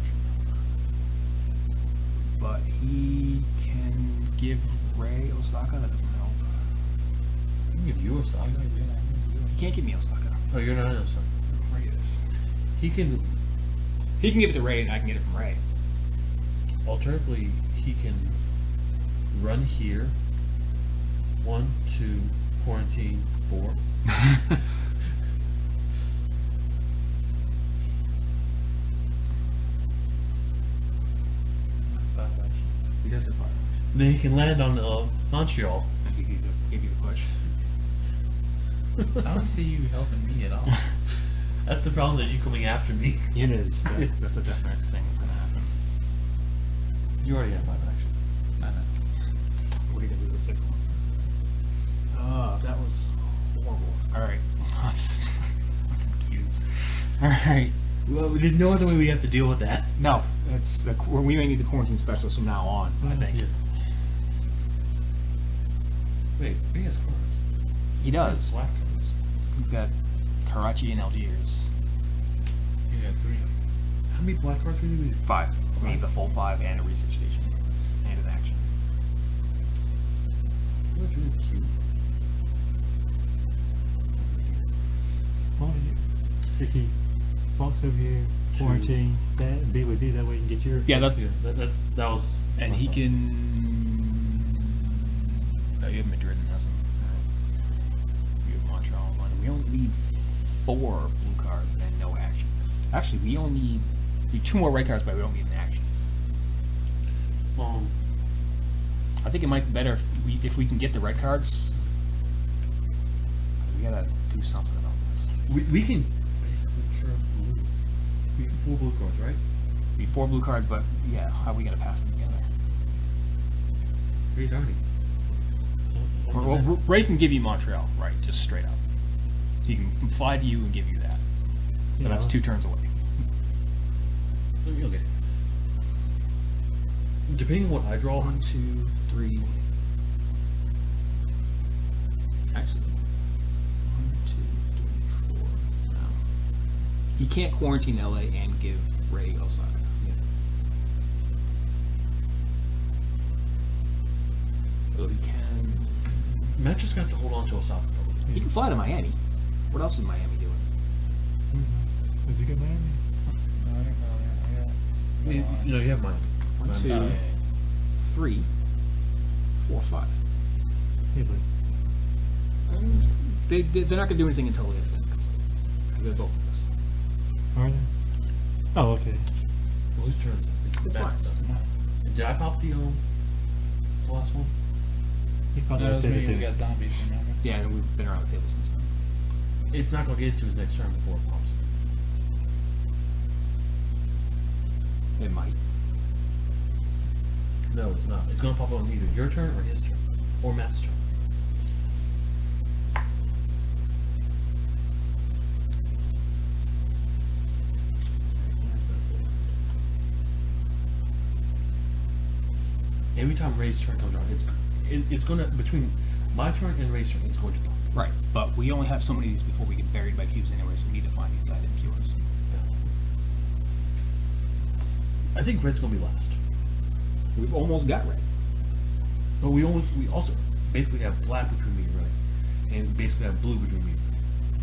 But he can give Ray Osaka, that doesn't help. I can give you Osaka. He can't give me Osaka. Oh, you're not in Osaka. Ray is. He can, He can give it to Ray and I can get it from Ray. alternatively, he can run here. 1, 2, quarantine, 4. He does have fire. Then he can land on Montreal. I give you the push. I don't see you helping me at all. That's the problem, that you coming after me. It is. That's a definite thing that's gonna happen. You already have 5 actions. I know. What are you gonna do with the 6th one? That was horrible. Alright. I'm confused. Alright. Well, there's no other way we have to deal with that. No, it's we may need the quarantine specialist from now on, I think. Yeah. Wait, he has cards. He does. Black cards. He's got Karachi and Algiers. You got 3. How many black cards do we need? 5. We need the full 5 and a research station. And an action. That's really cute. Well, if he walks over here, quarantines that, and be with you, that way you can get your. Yeah, that's Yeah, that was. and he can. No, you have Madrid and Essen. You have Montreal and London. We only need 4 blue cards and no action. Actually, we only need 2 more red cards, but we don't need an action. I think it might be better if we can get the red cards. We gotta do something about this. We can basically cure blue. We have 4 blue cards, right? We need 4 blue cards, but yeah, how are we gonna pass them together? He's already. Well, Ray can give you Montreal, right? Just straight up. He can fly to you and give you that. But that's 2 turns away. Okay. Depending on what I draw. 1, 2, 3. Actually, 1, 2, 3, 4. No. He can't quarantine LA and give Ray Osaka. So he can. Matt just got to hold on to Osaka. He can fly to Miami. What else is Miami doing? Has he got Miami? No, I don't know. You know, you have mine. 1, Mine. 2, 3, 4, 5. Yeah, but They're not gonna do anything until everything comes up. They're both in this. are they? Oh, okay. Well, whose turn is it? It's Matt's mine. turn. Did I pop the last one? He No, probably that was did me. it We too. got zombies, remember? Yeah, and we've been around the table since then. It's not gonna get to his next turn before it pops. It might. No, it's not. It's gonna pop on either your turn or his turn. Or Matt's turn. Every time Ray's turn comes around, it's gonna, between my turn and Ray's turn, it's going to pop. Right, but we only have so many of these before we get buried by cubes anyway, so we need to find these goddamn cubes. I think Red's gonna be last. We've almost got red. But we also basically have black between me and Ray. And basically have blue between me and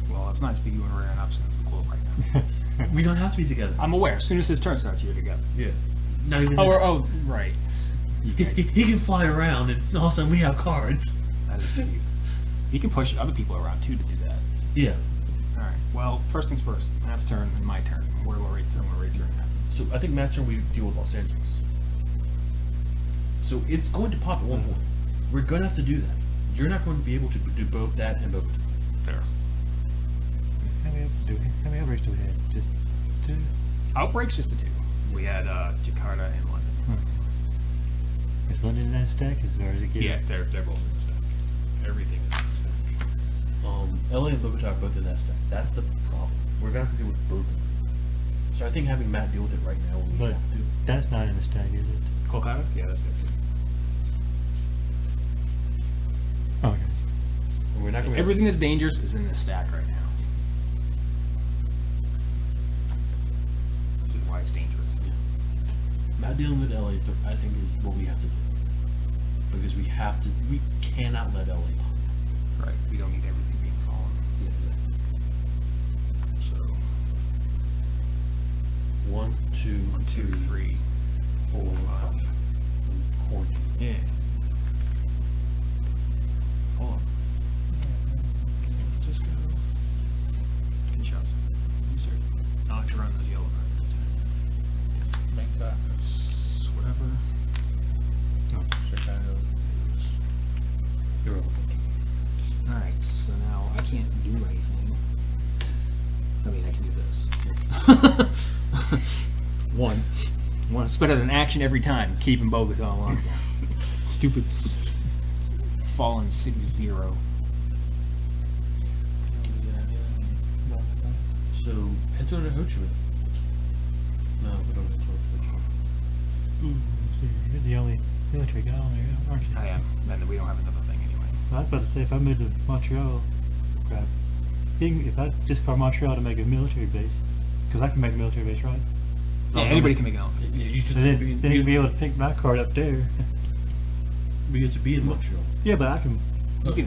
Ray. Well, it's nice to be you and Ray on opposites of the globe right now. We don't have to be together. I'm aware. As soon as his turn starts, you're together. Yeah. Not even. Right. You He, guys, he can fly around, and all of a sudden we have cards. that is cute. He can push other people around too to do that. Yeah. All right. Well, first things first. Matt's turn and my turn. What about Ray's turn when Ray's turn happens? So I think Matt's turn we deal with Los Angeles. So it's going to pop at one point. We're gonna have to do that. You're not going to be able to do both that and Bogota. Fair. How many outbreaks do we have? Just 2? Outbreaks just the 2. We had Jakarta and London. Is London in that stack? Or is it Yeah, they're both in the stack. Everything is in the stack. LA and Bogota are both in that stack. That's the problem. We're gonna have to deal with both of them. So I think having Matt deal with it right now when we But have to. that's not in the stack, is it? Kolkata? Yeah, that's it. Oh, yes. And we're not gonna Everything that's dangerous is in this stack right now. Which is why it's dangerous. Matt dealing with LA I think is what we have to do. Because we cannot let LA pop. Right. We don't need everything being fallen. Yeah, exactly. So 1, 2, 1, 2, 3, 4, 5. Quarantine. Yeah. Hold on. Just go. Pinch out. These are not run those yellow cards. Thank God. That's whatever. Chicago. You're up. Alright, so now I can't do One. It's better than action every time. Keeping Bogus on lockdown. Stupid Fallen City Zero. So head to Ho Chi Minh. No, we don't have to Ho Chi Minh. You're the only military guy on there, aren't you? I am, and we don't have another thing anyway. I was about to say, if I moved to Montreal, crap. If I discard Montreal to make a military base, because I can make a military base, right? Yeah, anybody can make an elephant. You just So then you'd be able to pick my card up there. we get to be in Montreal. Yeah, but I can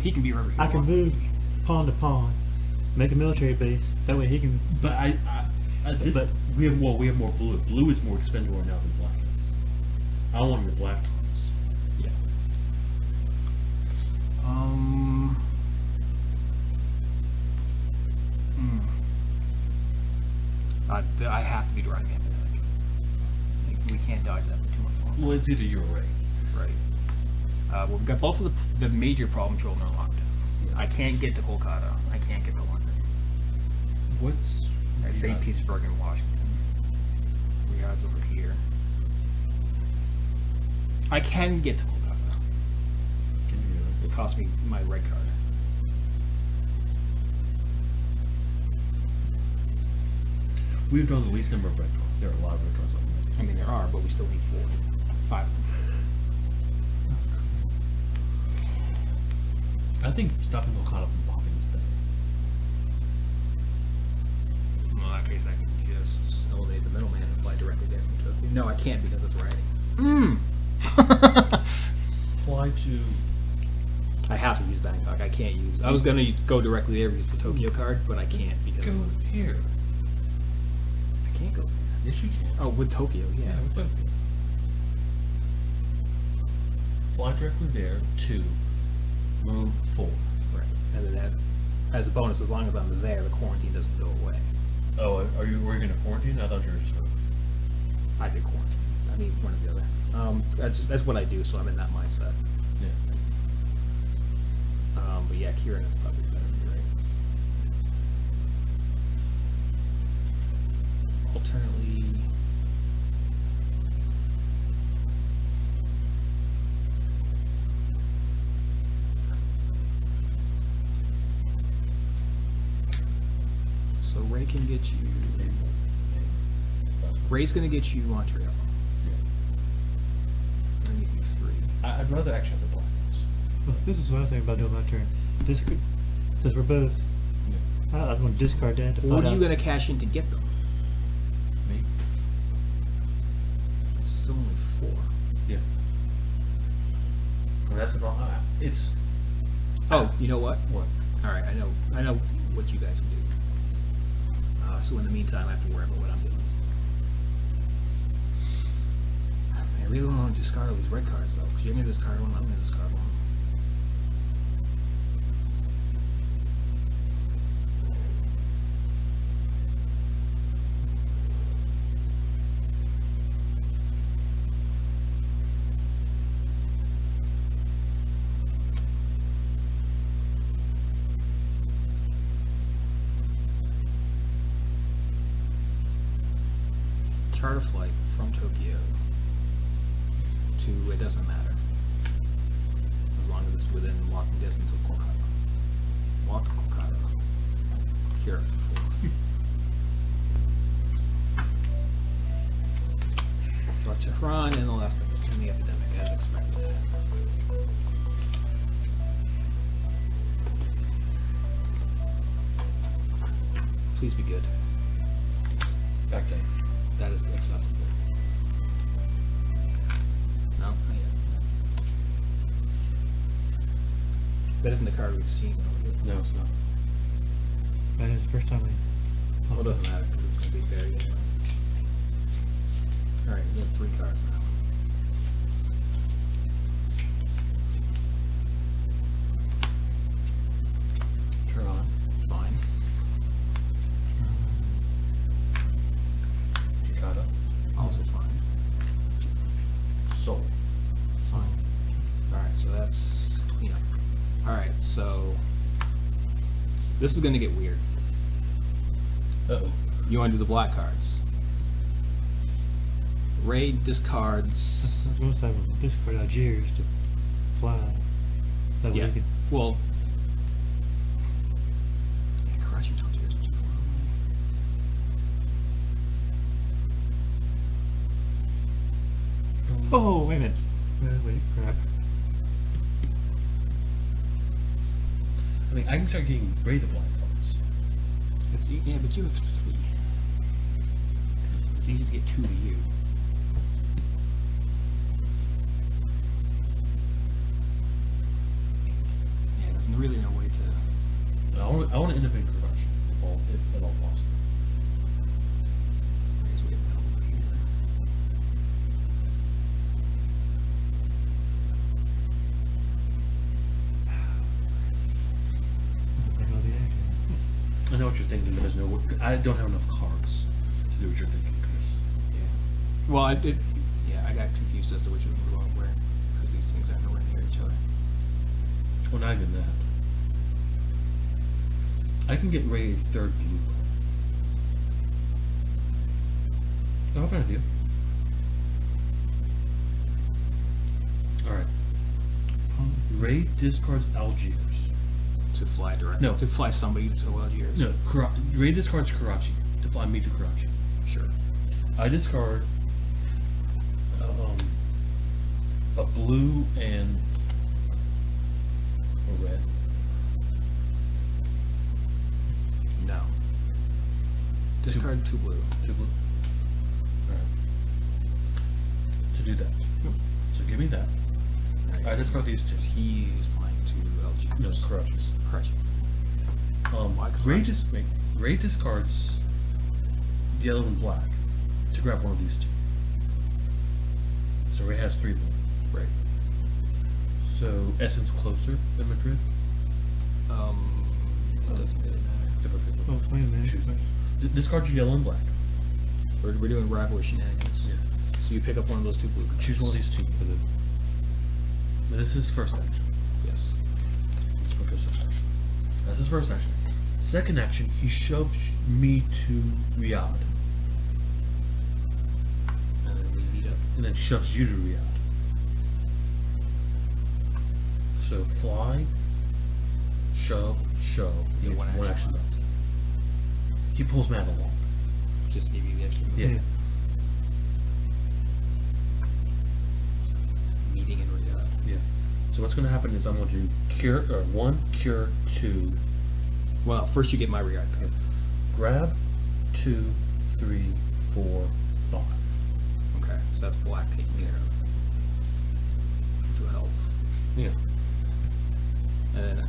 He can be wherever he I can wants. move pawn to pawn, make a military base. That way he can. But But- we have more blue. Blue is more expendable now than black is. I don't want your black cards. Yeah. I have to be drawing the epidemic. Like, we can't dodge that for too much longer. Well, it's either you or Ray. Right. Well, we've got both of the major problem children are locked down. I can't get to Kolkata. I can't get to London. What's St. Petersburg and Washington. Riyadh's over here. I can get to Kolkata. Can you really? It cost me my red card. We've drawn the least number of red cards. There are a lot of red cards on the map. I mean, there are, but we still need 5 of them. I think stopping Okada from popping is better. Well, in that case, I can just elevate the middleman and fly directly there from Tokyo. No, I can't because it's writing. Fly to. I have to use Bangkok. I can't use. I was gonna go directly there and use the Tokyo card, but I can't because Go here. I can't go there. Yes, you can. Oh, with Tokyo, yeah. with both. Fly directly there to move 4. Right. And then that, as a bonus, as long as I'm there, the quarantine doesn't go away. Oh, were you going to quarantine? I thought you were just. I did quarantine. I mean, one or the other. That's what I do, so I'm in that mindset. Yeah. But yeah, Kieran is probably better than me, right? Alternately. So Ray can get you. Ray's gonna get you Montreal. I need you 3. I'd rather actually have the black ones. Well, this is what I was thinking about doing my turn. Since we're both, I was going to discard that. To What find are you out- gonna cash in to get them? Me? It's still only 4. Yeah. And that's about. It's. Oh, you know what? What? All right, I know what you guys can do. So in the meantime, I have to worry about what I'm doing. I really don't want to discard all these red cards though, because you're gonna discard one, I'm gonna discard one. Chart a flight from Tokyo to, it doesn't matter. As long as it's within walking distance of Kolkata. Walk to Kolkata. Cure it for 4. Got Tehran and the last in the epidemic, as expected. Please be good. Back then. That is acceptable. No, not yet. That isn't the card we've seen, though, is it? No, it's not. That is the first time we. Well, it doesn't matter, because it's going to be buried anyway. Alright, we have 3 cards now. Turn on. Fine. Jakarta. Also fine. Seoul. Fine. Alright, so that's clean up. Alright, so this is going to get weird. Uh-oh. You want to do the black cards. Ray I discards. was going to say, we'll discard Algiers to fly. That way Yeah. you can. Well. Yeah, Karachi to Algiers is too far away. Oh, wait a minute. Wait, crap. I mean, I can start getting Ray the black cards. Yeah, but you have 3. It's easy to get 2 to you. Yeah, there's really no way to. I want to end up in Karachi, if at all possible. I guess we get that over here. I know the action. I know what you're thinking, but there's no. I don't have enough cards to do what you're thinking, Chris. Yeah. Well, I did. Yeah, I got confused as to which was going where, because these things are nowhere near each other. Well, not even that. I can get Ray a 3rd blue card. Oh, I have an idea. Alright. Ray discards Algiers. To fly direct. No. To fly somebody to Algiers. No, Ray discards Karachi to fly me to Karachi. Sure. I discard a blue and a red. No. Discard 2 blue. 2 blue. Alright. To do that. Yep. So give me that. I discard these 2. He's flying to Algiers. No, Karachi's. Karachi. Why Karachi? Ray discards yellow and black to grab one of these 2. So Ray has 3 blue. Right. So Essence closer than Madrid. It doesn't really matter. Oh, wait a minute. Choose. Discard your yellow and black. We're doing rivalry shenanigans. Yeah. So you pick up one of those 2 blue cards. Choose one of these 2. This is first action. Yes. Let's focus on first action. That's his first action. Second action, he shoves me to Riyadh, And then we meet up. and then shoves you to Riyadh. So fly, shove, shove. He Yeah, gets one one action action left. He pulls Matt along. Just to give you the extra move. Yeah. Meeting in Riyadh. Yeah. So what's going to happen is I'm going to do cure 1, cure 2, Well, first you get my Riyadh card. grab 2, 3, 4, 5. Okay, so that's black taking care of. To help. Yeah. And then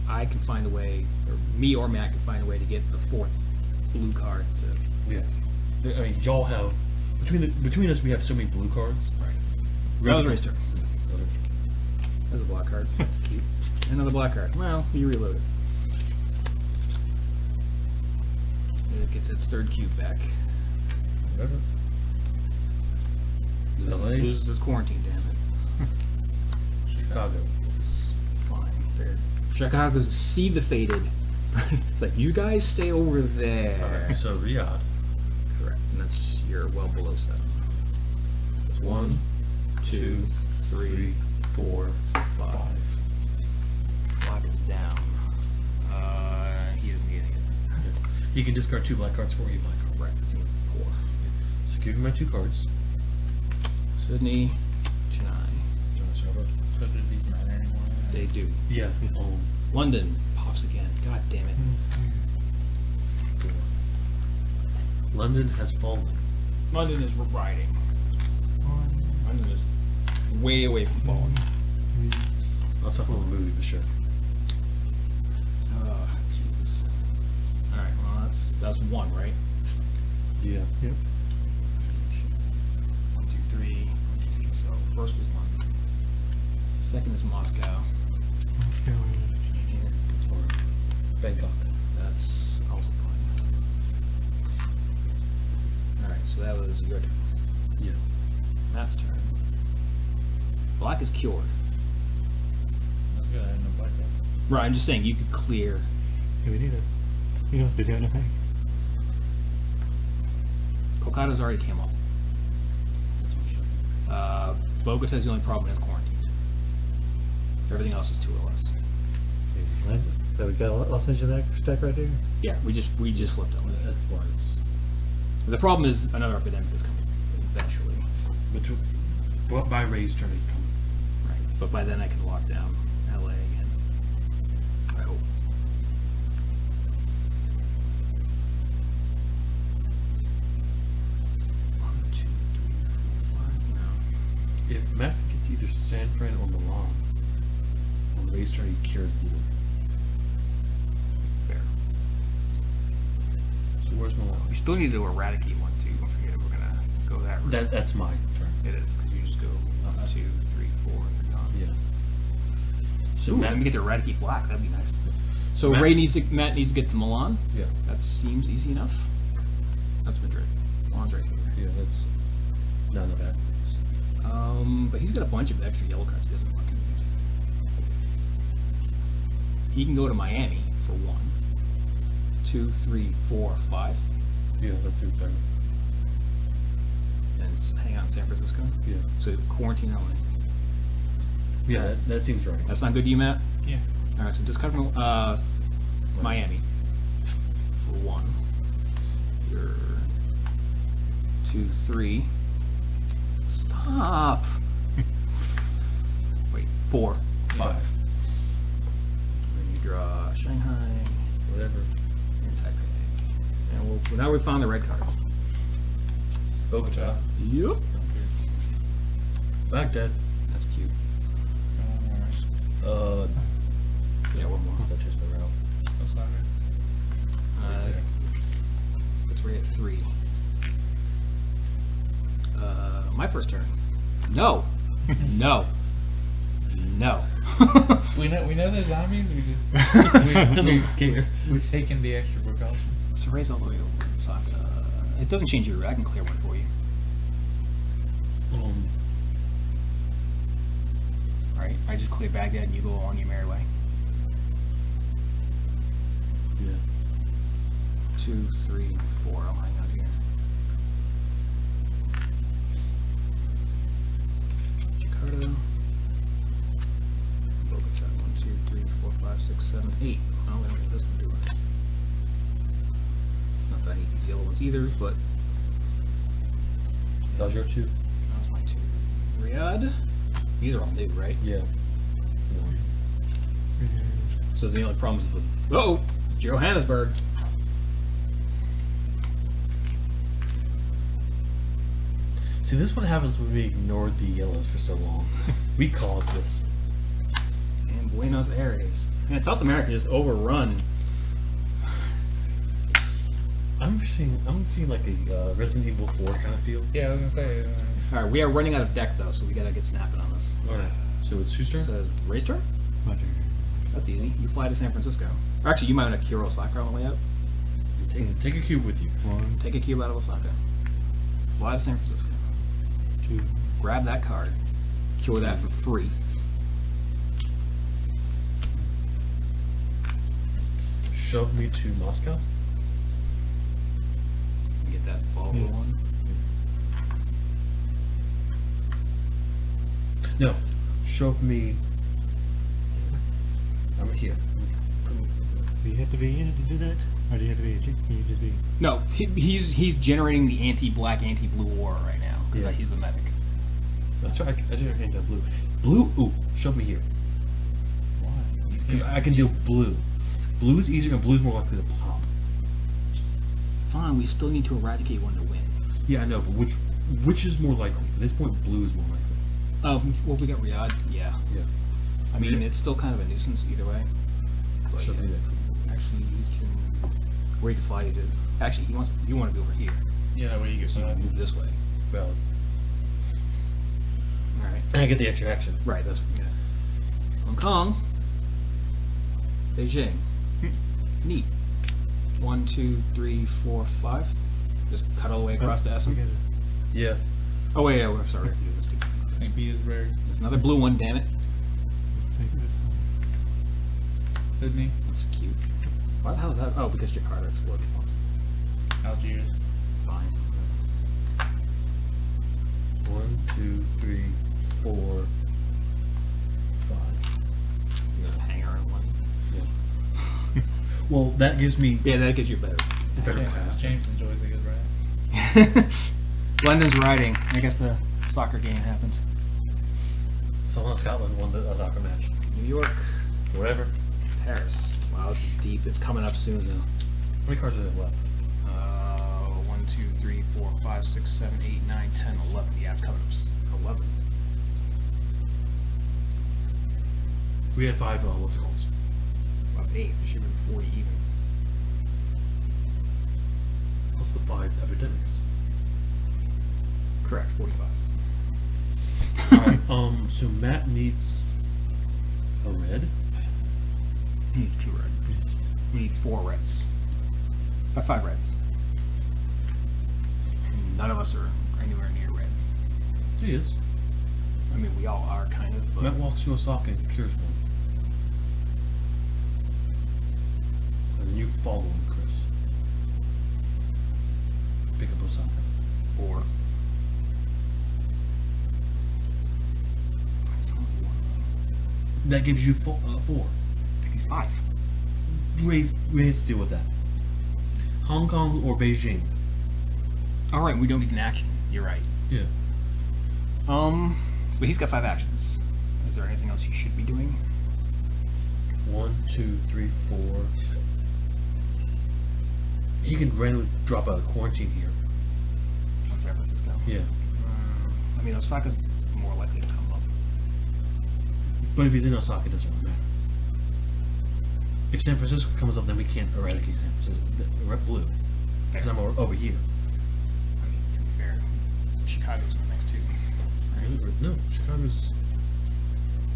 I can find a way, or me or Matt can find a way to get the 4th blue card to. Yeah. I mean, y'all have between us we have so many blue cards. Right. Really Another turn. Yeah. There's a black card. Keep. Another black card. Well, you reload it. And it gets its 3rd cube back. Whatever. LA. Loses its quarantine, damn it. Chicago. It's fine. There. Chicago's see the faded. It's like, you guys stay over there. Alright, so Riyadh. Correct. And that's you're well below 7. That's 1, 2, 3, 4, 5. Black is down. He doesn't get anything. He can discard 2 black cards for a black card. Right, it's in 4. So give me my 2 cards. Sydney, Chennai. So do these matter anymore? They do. Yeah. London pops again. God damn it. 4. London has fallen. London is riding. London is way away from falling. That's a whole movie for sure. Jesus. Alright, well that's 1, right? Yeah. Yep. 1, 2, 3. 1, 2, 3. So first was London. Second is Moscow. Let's go. Here. That's fine. Bangkok. That's also fine. Alright, so that was your turn. Yeah. Matt's turn. Black is cured. That's good. I had no black cards. Right, I'm just saying you could clear. Yeah, we need it. You know, does he have anything? Hokkaido's already came up. That's what Shuffle. Bogota's the only problem is quarantined. Everything else is 2 or less. See, right? So we got Los Angeles stack right there. Yeah, we just flipped it. That's why it's. The problem is another epidemic is coming eventually. But by Ray's turn, he's coming. Right. But by then I can lock down LA again. I hope. One, two, three, four, five. No. If Matt can get either San Fran or Milan, on Ray's turn, he cures blue. Fair. So where's Milan? We still need to eradicate one too. Don't forget if we're gonna go that route. That's my turn. It is, because you just go 1, 2, 3, 4, and you're gone. Yeah. So Ooh, Matt, let me get to eradicate black. That'd be nice. So Matt Matt needs to get to Milan. Yeah. That seems easy enough. That's Madrid. Milan's right here. Yeah, that's none of that. But he's got a bunch of extra yellow cards he doesn't fucking need. He can go to Miami for 1, 2, 3, 4, 5, Yeah, that's your turn. and hang out in San Francisco. Yeah. So quarantine LA. Yeah, that seems right. That's not good to you, Matt? Yeah. Alright, so discard from Miami for 1. You're 2, 3. Stop! Wait, 4, 5. Five. Then you draw Shanghai Whatever. and Taipei. And well, now we found the red cards. Bogota. Yep. Baghdad. That's cute. Yeah, one more. That's just the route. It's right at 3. My first turn. No. No. No. We know they're zombies. We just we've taken the extra precaution. So raise all the way over to Osaka. It doesn't change your. I can clear one for you. Alright, I just clear Baghdad and you go on your merry way. Yeah. 2, 3, 4. I'll hang out here. Jakarta. Bogota. 1, 2, 3, 4, 5, 6, 7, 8. Well, we don't need this one, do we? Not that I need these yellow ones either, but That was your 2. that was my 2. Riyadh. These are all new, right? Yeah. So the only problem is with Johannesburg. See, this is what happens when we ignored the yellows for so long. We caused this. And Buenos Aires. Man, South America just overrun. I'm seeing like a Resident Evil 4 kind of feel. Yeah, I was gonna say. Alright, we are running out of deck though, so we gotta get snapping on this. Alright. So it's whose turn? It says race turn? My turn. That's easy. You fly to San Francisco. Or actually, you might want to Kyoto Osaka on the way out. Take a cube with you. 1, Take a cube out of Osaka. Fly to San Francisco. 2, Grab that card. Cure that for free. Shove me to Moscow. Get that Volvo Yeah. one. No. Shove me. I'm here. do you have to be in it to do that? Or do you have to be, can you just be, No, he's generating the anti-black, anti-blue aura right now. Because Yeah. he's the medic. That's right. I did hand blue. Blue. Ooh. Shove me here. Why? Because I can deal blue. Blue is easier and blue is more likely to pop. Fine, we still need to eradicate one to win. Yeah, I know, but which is more likely? At this point, blue is more likely. Well, we got Riyadh. Yeah. Yeah. I mean, Yeah. it's still kind of a nuisance either way. But Shove yeah. me there. Actually, you can. Where you can fly to. Actually, you want to be over here. Yeah, that way you get So you can move this way. Valid. All right. And I get the extra action. Right. That's yeah. Hong Kong. Beijing. Neat. 1, 2, 3, 4, 5. Just cut all the way across to Essen. Okay. Yeah. Oh wait, yeah, we're sorry. We have to do this too. St. Petersburg, There's another blue one. Damn it. Let's take this one. Sydney, That's cute. Why the hell is that? Oh, because Jakarta exploded once. Algiers. Fine. Well, that gives me Yeah, that gives you a better. better James, path. James enjoys a good ride. London's riding. I guess the soccer game happened. Someone in Scotland won the soccer match. New York, Whatever. Paris. Wow, it's deep. It's coming up soon though. How many cards are there left? 1, 2, 3, 4, 5, 6, 7, 8, 9, 10, 11. Yeah, it's coming up. 11. We had 5, what's it called? Well, 8. It should have been 40 even. What's the 5 epidemics? Correct, 45. Alright, so Matt needs a red. He needs 2 reds. We need 4 reds. 5 reds. None of us are anywhere near red. He is. I mean, we all are kind of, but Matt walks to Osaka and cures one. And then you follow him, Chris. Pick up Osaka. 4. That gives you 4. Maybe 5. We need to deal with that. Hong Kong or Beijing? All right, we don't need an action. You're right. Yeah. But he's got 5 actions. Is there anything else you should be doing? 1, 2, 3, 4. He can randomly drop out of quarantine here. From San Francisco. Yeah. I mean, Osaka's more likely to come up. But if he's in Osaka, it doesn't really matter. If San Francisco comes up, then we can't eradicate San Francisco. We're at blue. Because I'm over here. I mean, to be fair, Chicago's in the mix too. Is it? No, Chicago's.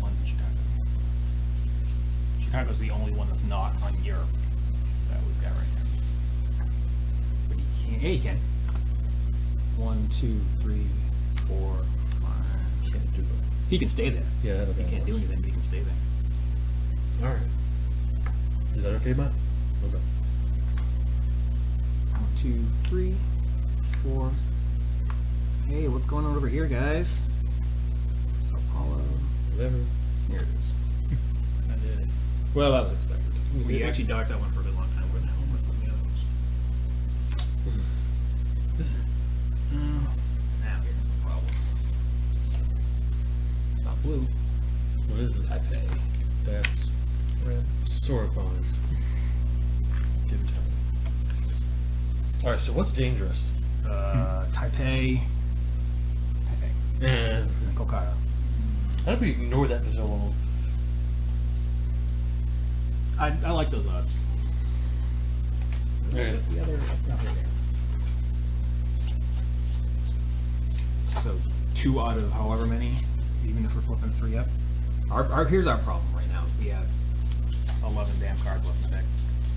London, Chicago. Chicago's the only one that's not on Europe that we've got right now. But he can't. Yeah, he can. 1, 2, 3, 4, 5. Can't do it. He can stay there. Yeah, that He can't do anything, but he can stay there. Alright. Is that okay, Matt? Okay. 1, 2, 3, 4. Hey, what's going on over here, guys? Sao Paulo. Whatever. Here it is. I did it. Well, that was expected. We Yeah. actually docked that one for a good long time. Where the hell were the others? This Now here's the problem. It's not blue. what is it? Taipei. That's red. Sort of fine. Give it time. Alright, so what's dangerous? Taipei. And And Kolkata. how do we ignore that for so long? I like those odds. Yeah. The other, nothing there. So 2 out of however many, even if we're flipping 3 up. Here's our problem right now. We have 11 damn cards left in the deck.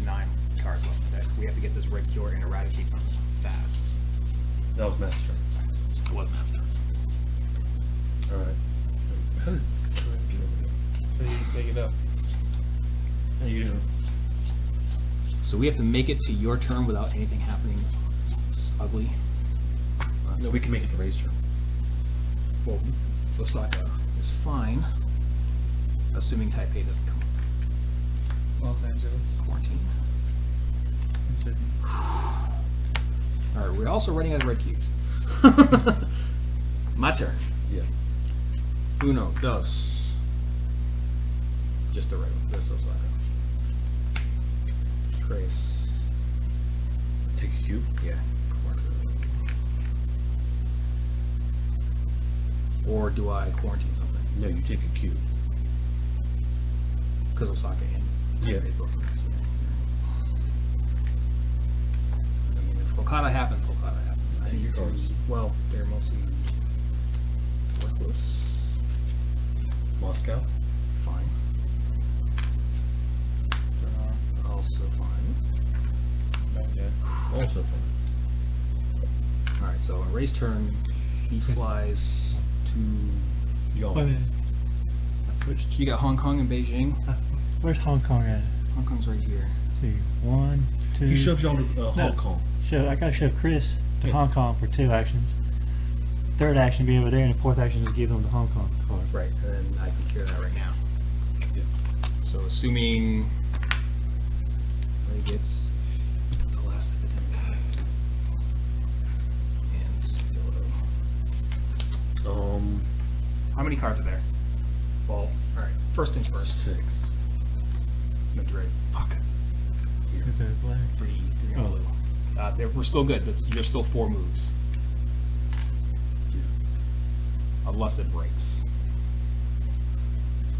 9 cards left in the deck. We have to get this red cure and eradicate something fast. That was Matt's turn. It wasn't that turn. Alright. How did try to get over there? So you can pick it up. How you doing? So we have to make it to your turn without anything happening just ugly. No, we can make it the raise turn. Well, Osaka is fine, assuming Taipei doesn't come up. Los Angeles. Quarantine. And Sydney. Alright, we're also running out of red cubes. My turn. Yeah. Uno, dos. Just the red one. There's Osaka. Trace. Take a cube. Yeah. Or do I quarantine something? No, you take a cube. Because Osaka and Yeah. Taipei's both in there, so- I mean, if Kolkata happens, Kolkata happens. I Take your need to- cards. Well, they're mostly worthless. Moscow. Fine. Also fine. Baghdad. Also fine. Alright, so on Ray's turn, he flies to... Y'all. Wait a minute. You got Hong Kong and Beijing. Where's Hong Kong at? Hong Kong's right here. 2, 1, 2. He shoves y'all to Hong No. Kong. I gotta shove Chris to Yeah. Hong Kong for 2 actions. Third action be over there, and the 4th action is give him the Hong Kong card. Right, and then I can cure that right now. Yeah. So assuming LA gets the last academic. And Yolo. How many cards are there? Well, alright. First things first. 6. Madrid. Fuck. Is that black? 3 Oh. blue. We're still good. You're still 4 moves. Yeah. Unless it breaks.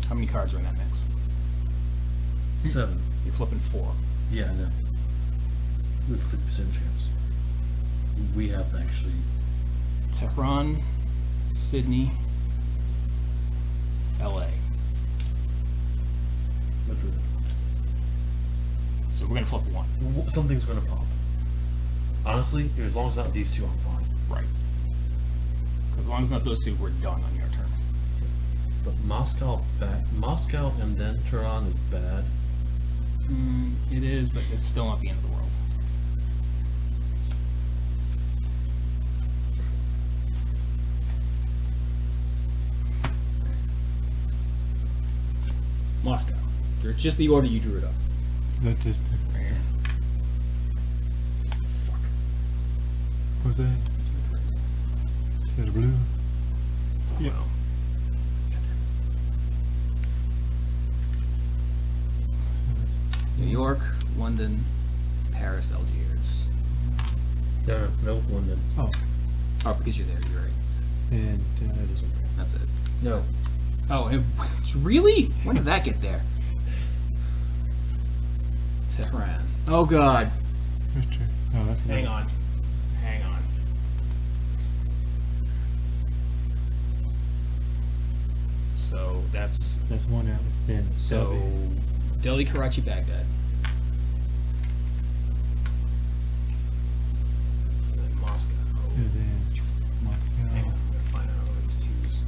How many cards are in that mix? 7. You're flipping 4. Yeah, no. With 50% chance. We have actually. Tehran, Sydney, LA. Madrid. So we're gonna flip 1. Something's gonna pop. Honestly, as long as not these two, I'm fine. Right. As long as not those 2, we're done on your turn. But Moscow and then Tehran is bad. It is, but it's still not the end of the world. Moscow. It's just the order you drew it up. That just. Right here. What's that? Is that a blue? Yeah. Well, New York, London, Paris, Algiers. No, London. Oh, Oh, because you're there, you're right. and this one. That's it. No. Oh, really? When did that get there? Tehran. Oh god. That's true. Oh, that's Hang another- on. Hang on. So that's That's one out. Then so Delhi, Karachi, Baghdad. And then Moscow. And then Hang on, Moscow. I'm gonna find out all these 2s.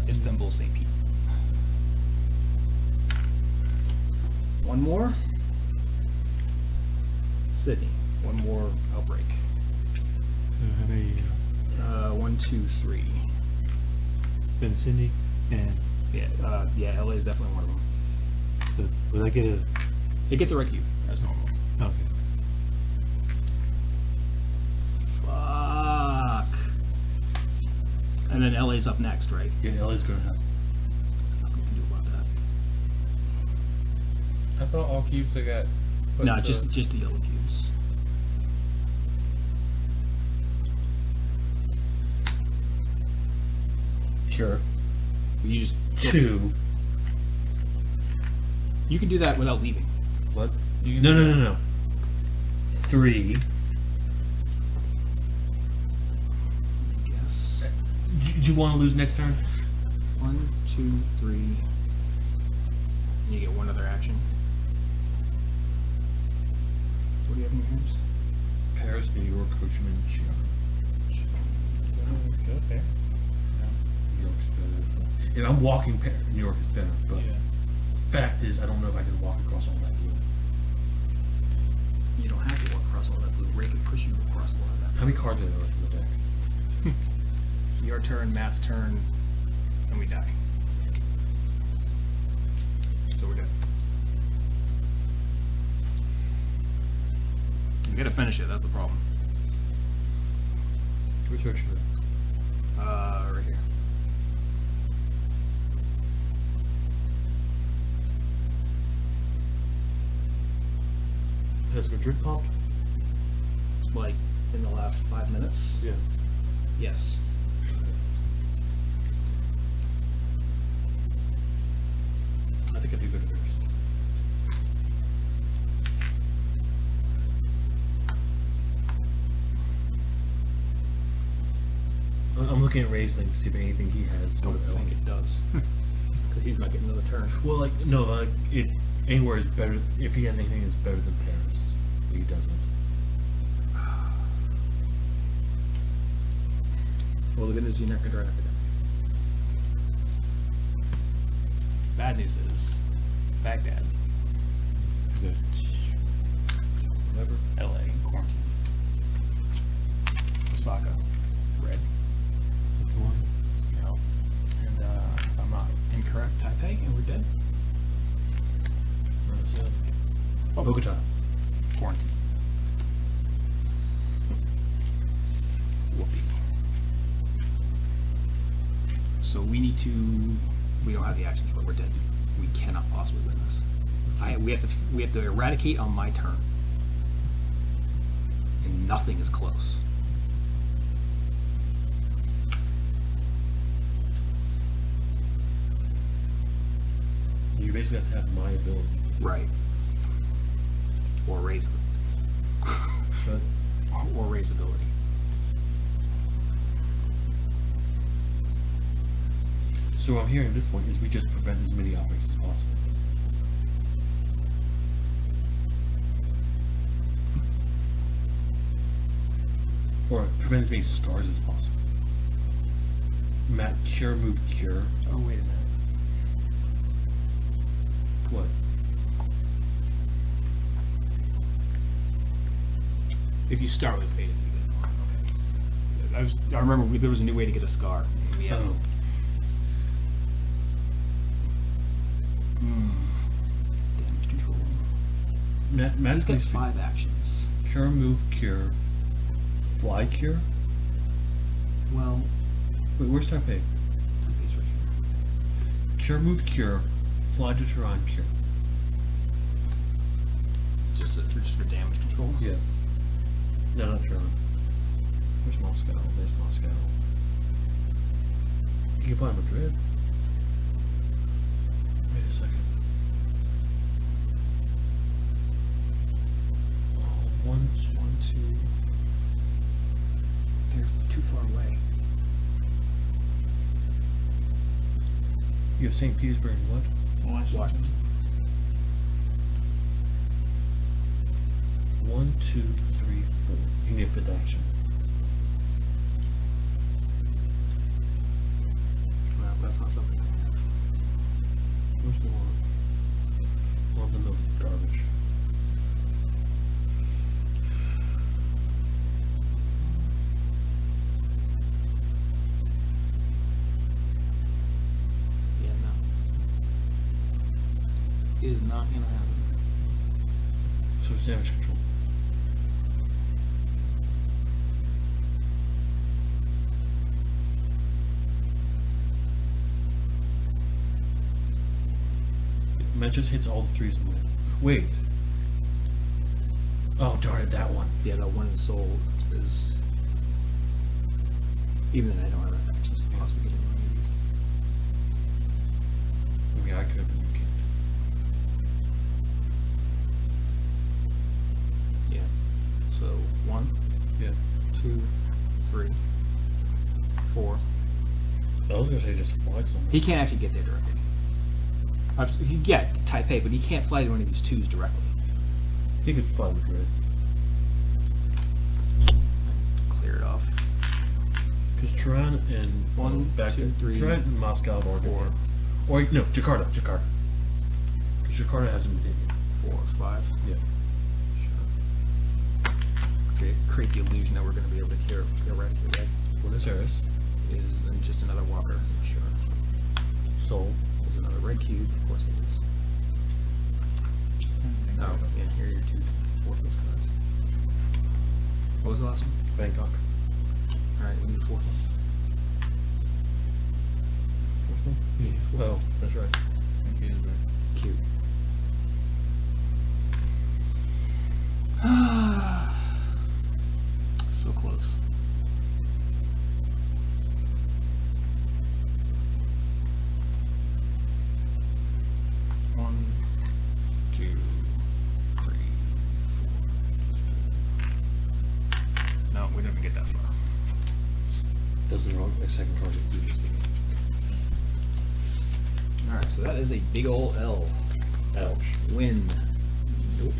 Istanbul, St. Pete. One more. Sydney. One more outbreak. So how many? 1, 2, 3. Then Sydney and Yeah, LA is definitely one of them. so will I get a? It gets a wreck you, as normal. Okay. Fuck. And then LA's up next, right? Yeah, LA's gonna have. Nothing we can do about that. I thought all cubes that got. put No, to- just the yellow cubes. Sure. You just 2. You can do that without leaving. What? You can No, do no, that. no, no. 3. Yes. Do you want to lose next turn? 1, 2, 3. And you get one other action. What do you have in your hands? Paris, New York, Ho Chi Minh, Xi'an. Go Paris. New York's better. If I'm walking, New York is better. But Yeah. fact is, I don't know if I can walk across all that blue. You don't have to walk across all that blue. Ray can push you across all of that. How many cards are there left in the deck? Your turn, Matt's turn, and we die. So we're dead. You gotta finish it, that's the problem. Which one should Right here. Has Madrid popped? Like, in the last 5 minutes? Yeah. Yes. I think I'd do good first. I'm looking at Ray's thing to see if anything he has. Don't think it does. Because he's not getting another turn. Well, like no, like it anywhere is better. If he has anything that's better than Paris, but he doesn't. Well, the good news is you're not going to draw an academic. Bad news is Baghdad, Good. Whatever. LA, quarantine. Osaka, red. One. No. And if I'm not Bogota. Quarantine. Whoopee. So we need to. We don't have the actions, but we're dead. We cannot possibly win this. We have to eradicate on my turn, and nothing is close. You basically have to have my ability. Right. Or raise it. But Or raise ability. so what I'm hearing at this point is we just prevent as many outbreaks as possible. Or prevent as many scars as possible. Matt, cure, move, cure. Oh, wait a minute. What? If you start with faded, you get one. Okay. I remember there was a new way to get a scar. Yeah. Oh. Damage control. Matt is He's got going to 5 actions. cure, move, cure. Fly cure? Well, Wait, where's Taipei? he's right here. Cure, move, cure. Fly to Tehran, cure. Just for damage control. Yeah. No, not Tehran. Where's Moscow? There's Moscow. You can fly Madrid. Wait a second. Oh, 1, 2. They're too far away. You have St. Petersburg and what? Washington. 1, 2, 3, 4. You need a 5th action. Well, that's not something I have. Where's the one? One's in the garbage. Yeah, no. Is not gonna happen. So it's damage control. Matt just hits all the 3s in one. Wait. Oh, darn it, that one. Yeah, that one in Seoul is. Even then, I don't have enough actions to possibly get any of these. I mean, I could, but you can't. Yeah. So 1, Yeah. 2, 3, 4. I was gonna say just fly somewhere. He can't actually get there directly. He can get to Taipei, but he can't fly to one of these 2s directly. He could fly Madrid. Clear it off. Because Tehran and 1, back 2, to 3, Tehran and Moscow are 4. Or no, Jakarta. Because Jakarta hasn't been hit yet. 4, 5. Yeah. Sure. Create the illusion that we're going to be able to eradicate red. Buenos Aires, Is and just another walker. Sure. Seoul. There's another red cube. Of course it is. Oh, yeah. Here are your 2 worthless cards. What was the last one? Bangkok. All right, we need the 4th one. 4th one? Yeah. Oh, that's right. Cute. So close. One, 2, 3, 4. No, we didn't get that far. Doesn't roll a second target. You just think. Alright, so that is a big ol' L. Ouch. Win. Nope.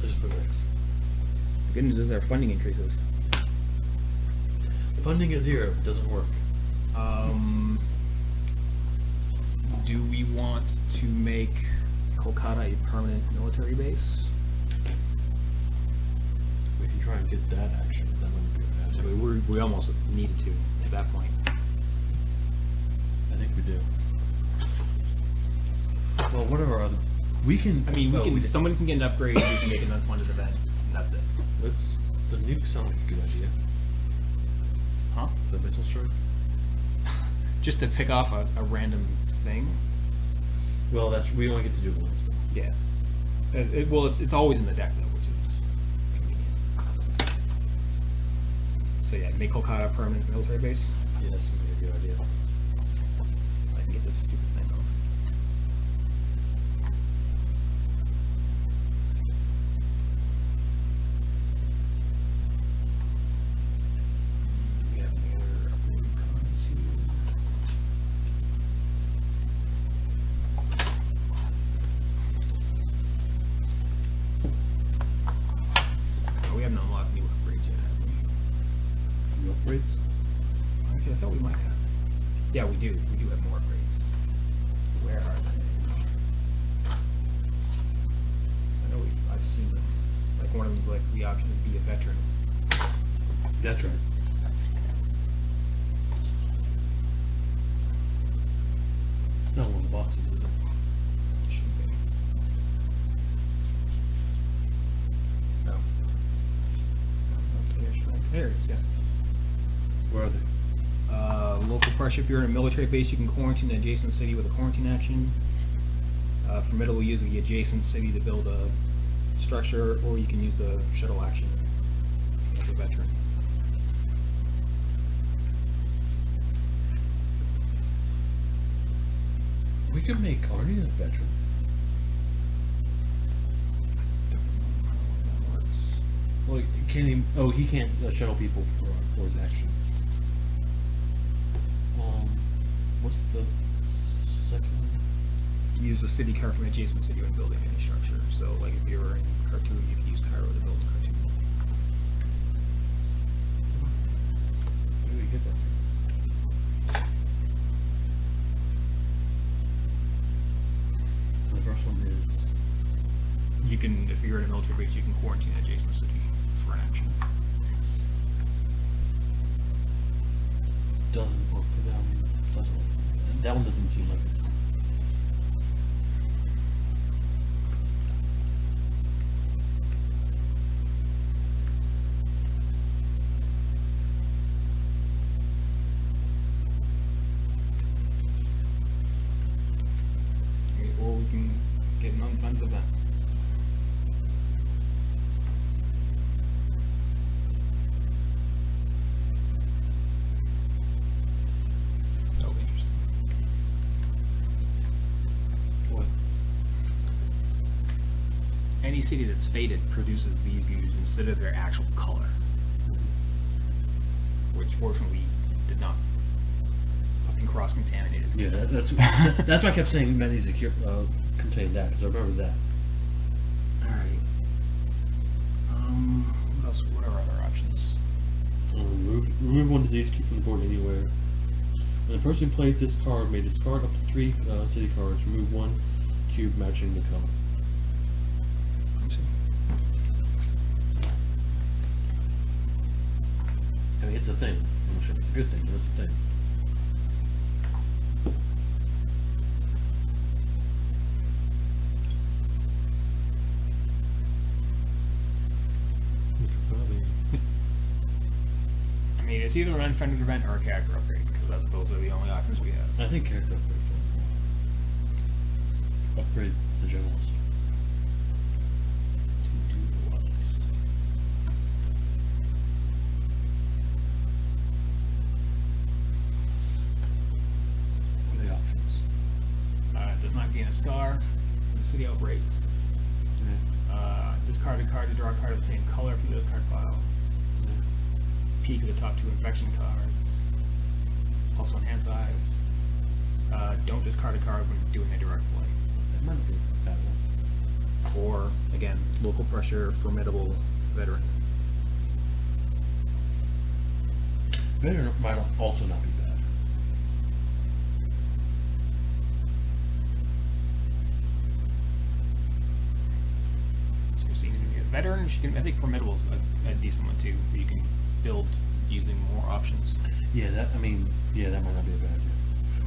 Just put X. The good news is our funding increases. Funding at 0 doesn't work. Do we want to make Kolkata a permanent military base? We can try and get that action. That wouldn't be I bad. mean, we almost needed to at that point. what are our other? We can. I mean, we oh, can. can- Someone can get an upgrade. We can make an unfunded event. And that's it. Let's. The nuke sound like a good idea. Huh? The missile strike. Just to pick off a random thing. Well, that's we only get to do it once though. Yeah. Well, it's always in the deck though, which is convenient. So yeah, make Kolkata a permanent military base. Yeah, that seems like a good idea. I can get this stupid thing off. We have any other upgrade comments here? Oh, we haven't unlocked new upgrades yet, have we? The upgrades. Actually, I thought we might have. Yeah, we do. We do have more upgrades. Where are they? I know I've seen them. Like one of them's like the option to be a veteran. That's right. Not one of the boxes, is it? Should be. No. Let's see, there it is, yeah. Where are they? Local pressure. If you're in a military base, you can quarantine an adjacent city with a quarantine action. Formidable, use the adjacent city to build a structure, or you can use the shuttle action as a veteran. We could make Arnie a veteran. Don't know how that works. Well, can he? Oh, he can't shuttle people for his action. What's the second one? Use the city card from adjacent city when building any structure. So, like if you were in Khartoum, you could use Cairo to build Khartoum. Where do we get that from? The first one is. You can, if you're in a military base, you can quarantine an adjacent city for an action. Doesn't work for them. Doesn't work. That one doesn't seem like it's. Or we can get an unfunded event. Oh, interesting. What? Any city that's faded produces these views instead of their actual color, which fortunately did not. Nothing cross-contaminated. Yeah, that's that's why I kept saying that needs to contain that because I remember that. Alright. What else? What are our other options? Remove one disease cube from the board anywhere. When the person plays this card, may discard up to 3 city cards. Remove 1 cube matching the color. Let me see. I mean, it's a thing. I'm not sure if it's a good thing, but it's a thing. We could probably. I mean, it's either an unfriended event or a character upgrade, because those are the only options we have. I think character upgrade. Upgrade the generalist. To do what? What are the options? Does not gain a scar when the city outbreaks. Discard a card to draw a card of the same color from the discard pile. Peek of the top 2 infection cards. Also enhance size. Don't discard a card when doing a direct play. That might be a bad one. Or, again, local pressure, formidable, veteran. Veteran might also not be bad. So you're seeing a veteran, I think formidable is a decent one too, where you can build using more options. Yeah, that might not be a bad idea.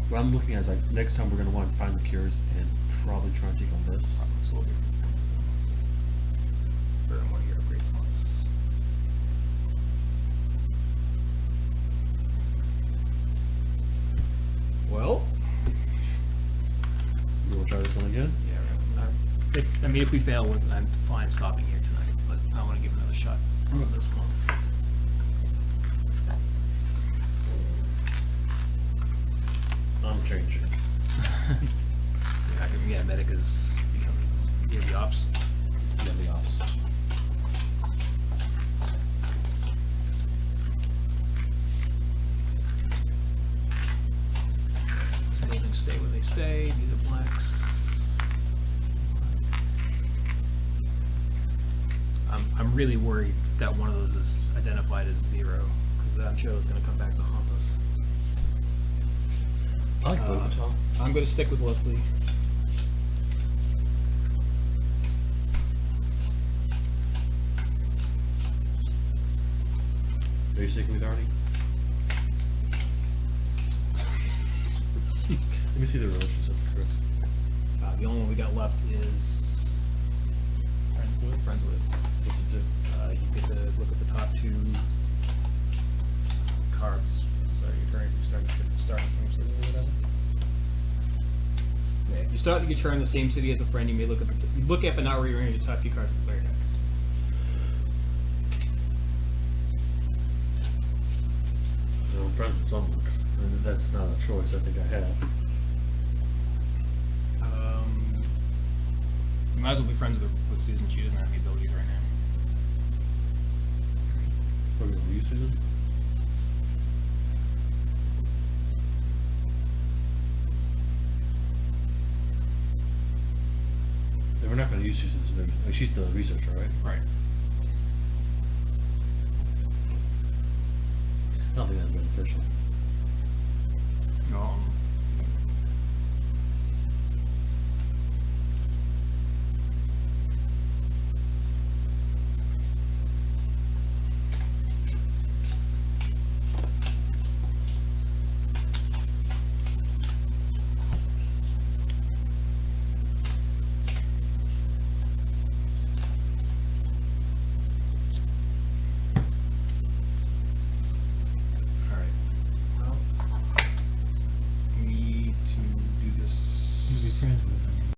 What I'm looking at is like next time we're gonna want to find the cures and probably try and take on this. Absolutely. Burn one of your upgrade slots. Well, You want to try this one again? yeah. If we fail, I'm fine stopping here tonight. But I want to give another shot on this one. I'm changing. Yeah, medic is becoming near the ops. Yeah, the ops. Buildings stay where they stay. These are blacks. I'm really worried that one of those is identified as 0, because I'm sure it's going to come back to haunt us. I like Bogota. I'm going to stick with Leslie. Are you sticking with Arnie? Let me see the relationship, Chris. The only one we got left is friends with. What's it do? You get to look at the top 2 cards. Sorry, your turn. You start in the same city or whatever. Yeah, if you start your turn in the same city as a friend, you may look at but not rearrange the top few cards of the player deck. No, I'm friends with someone. And that's not a choice I think I have. You might as well be friends with Susan. She doesn't have any abilities right now. Are we going to use Susan? We're not going to use Susan's ability. I mean, she's the researcher, right? Right. I don't think that's beneficial.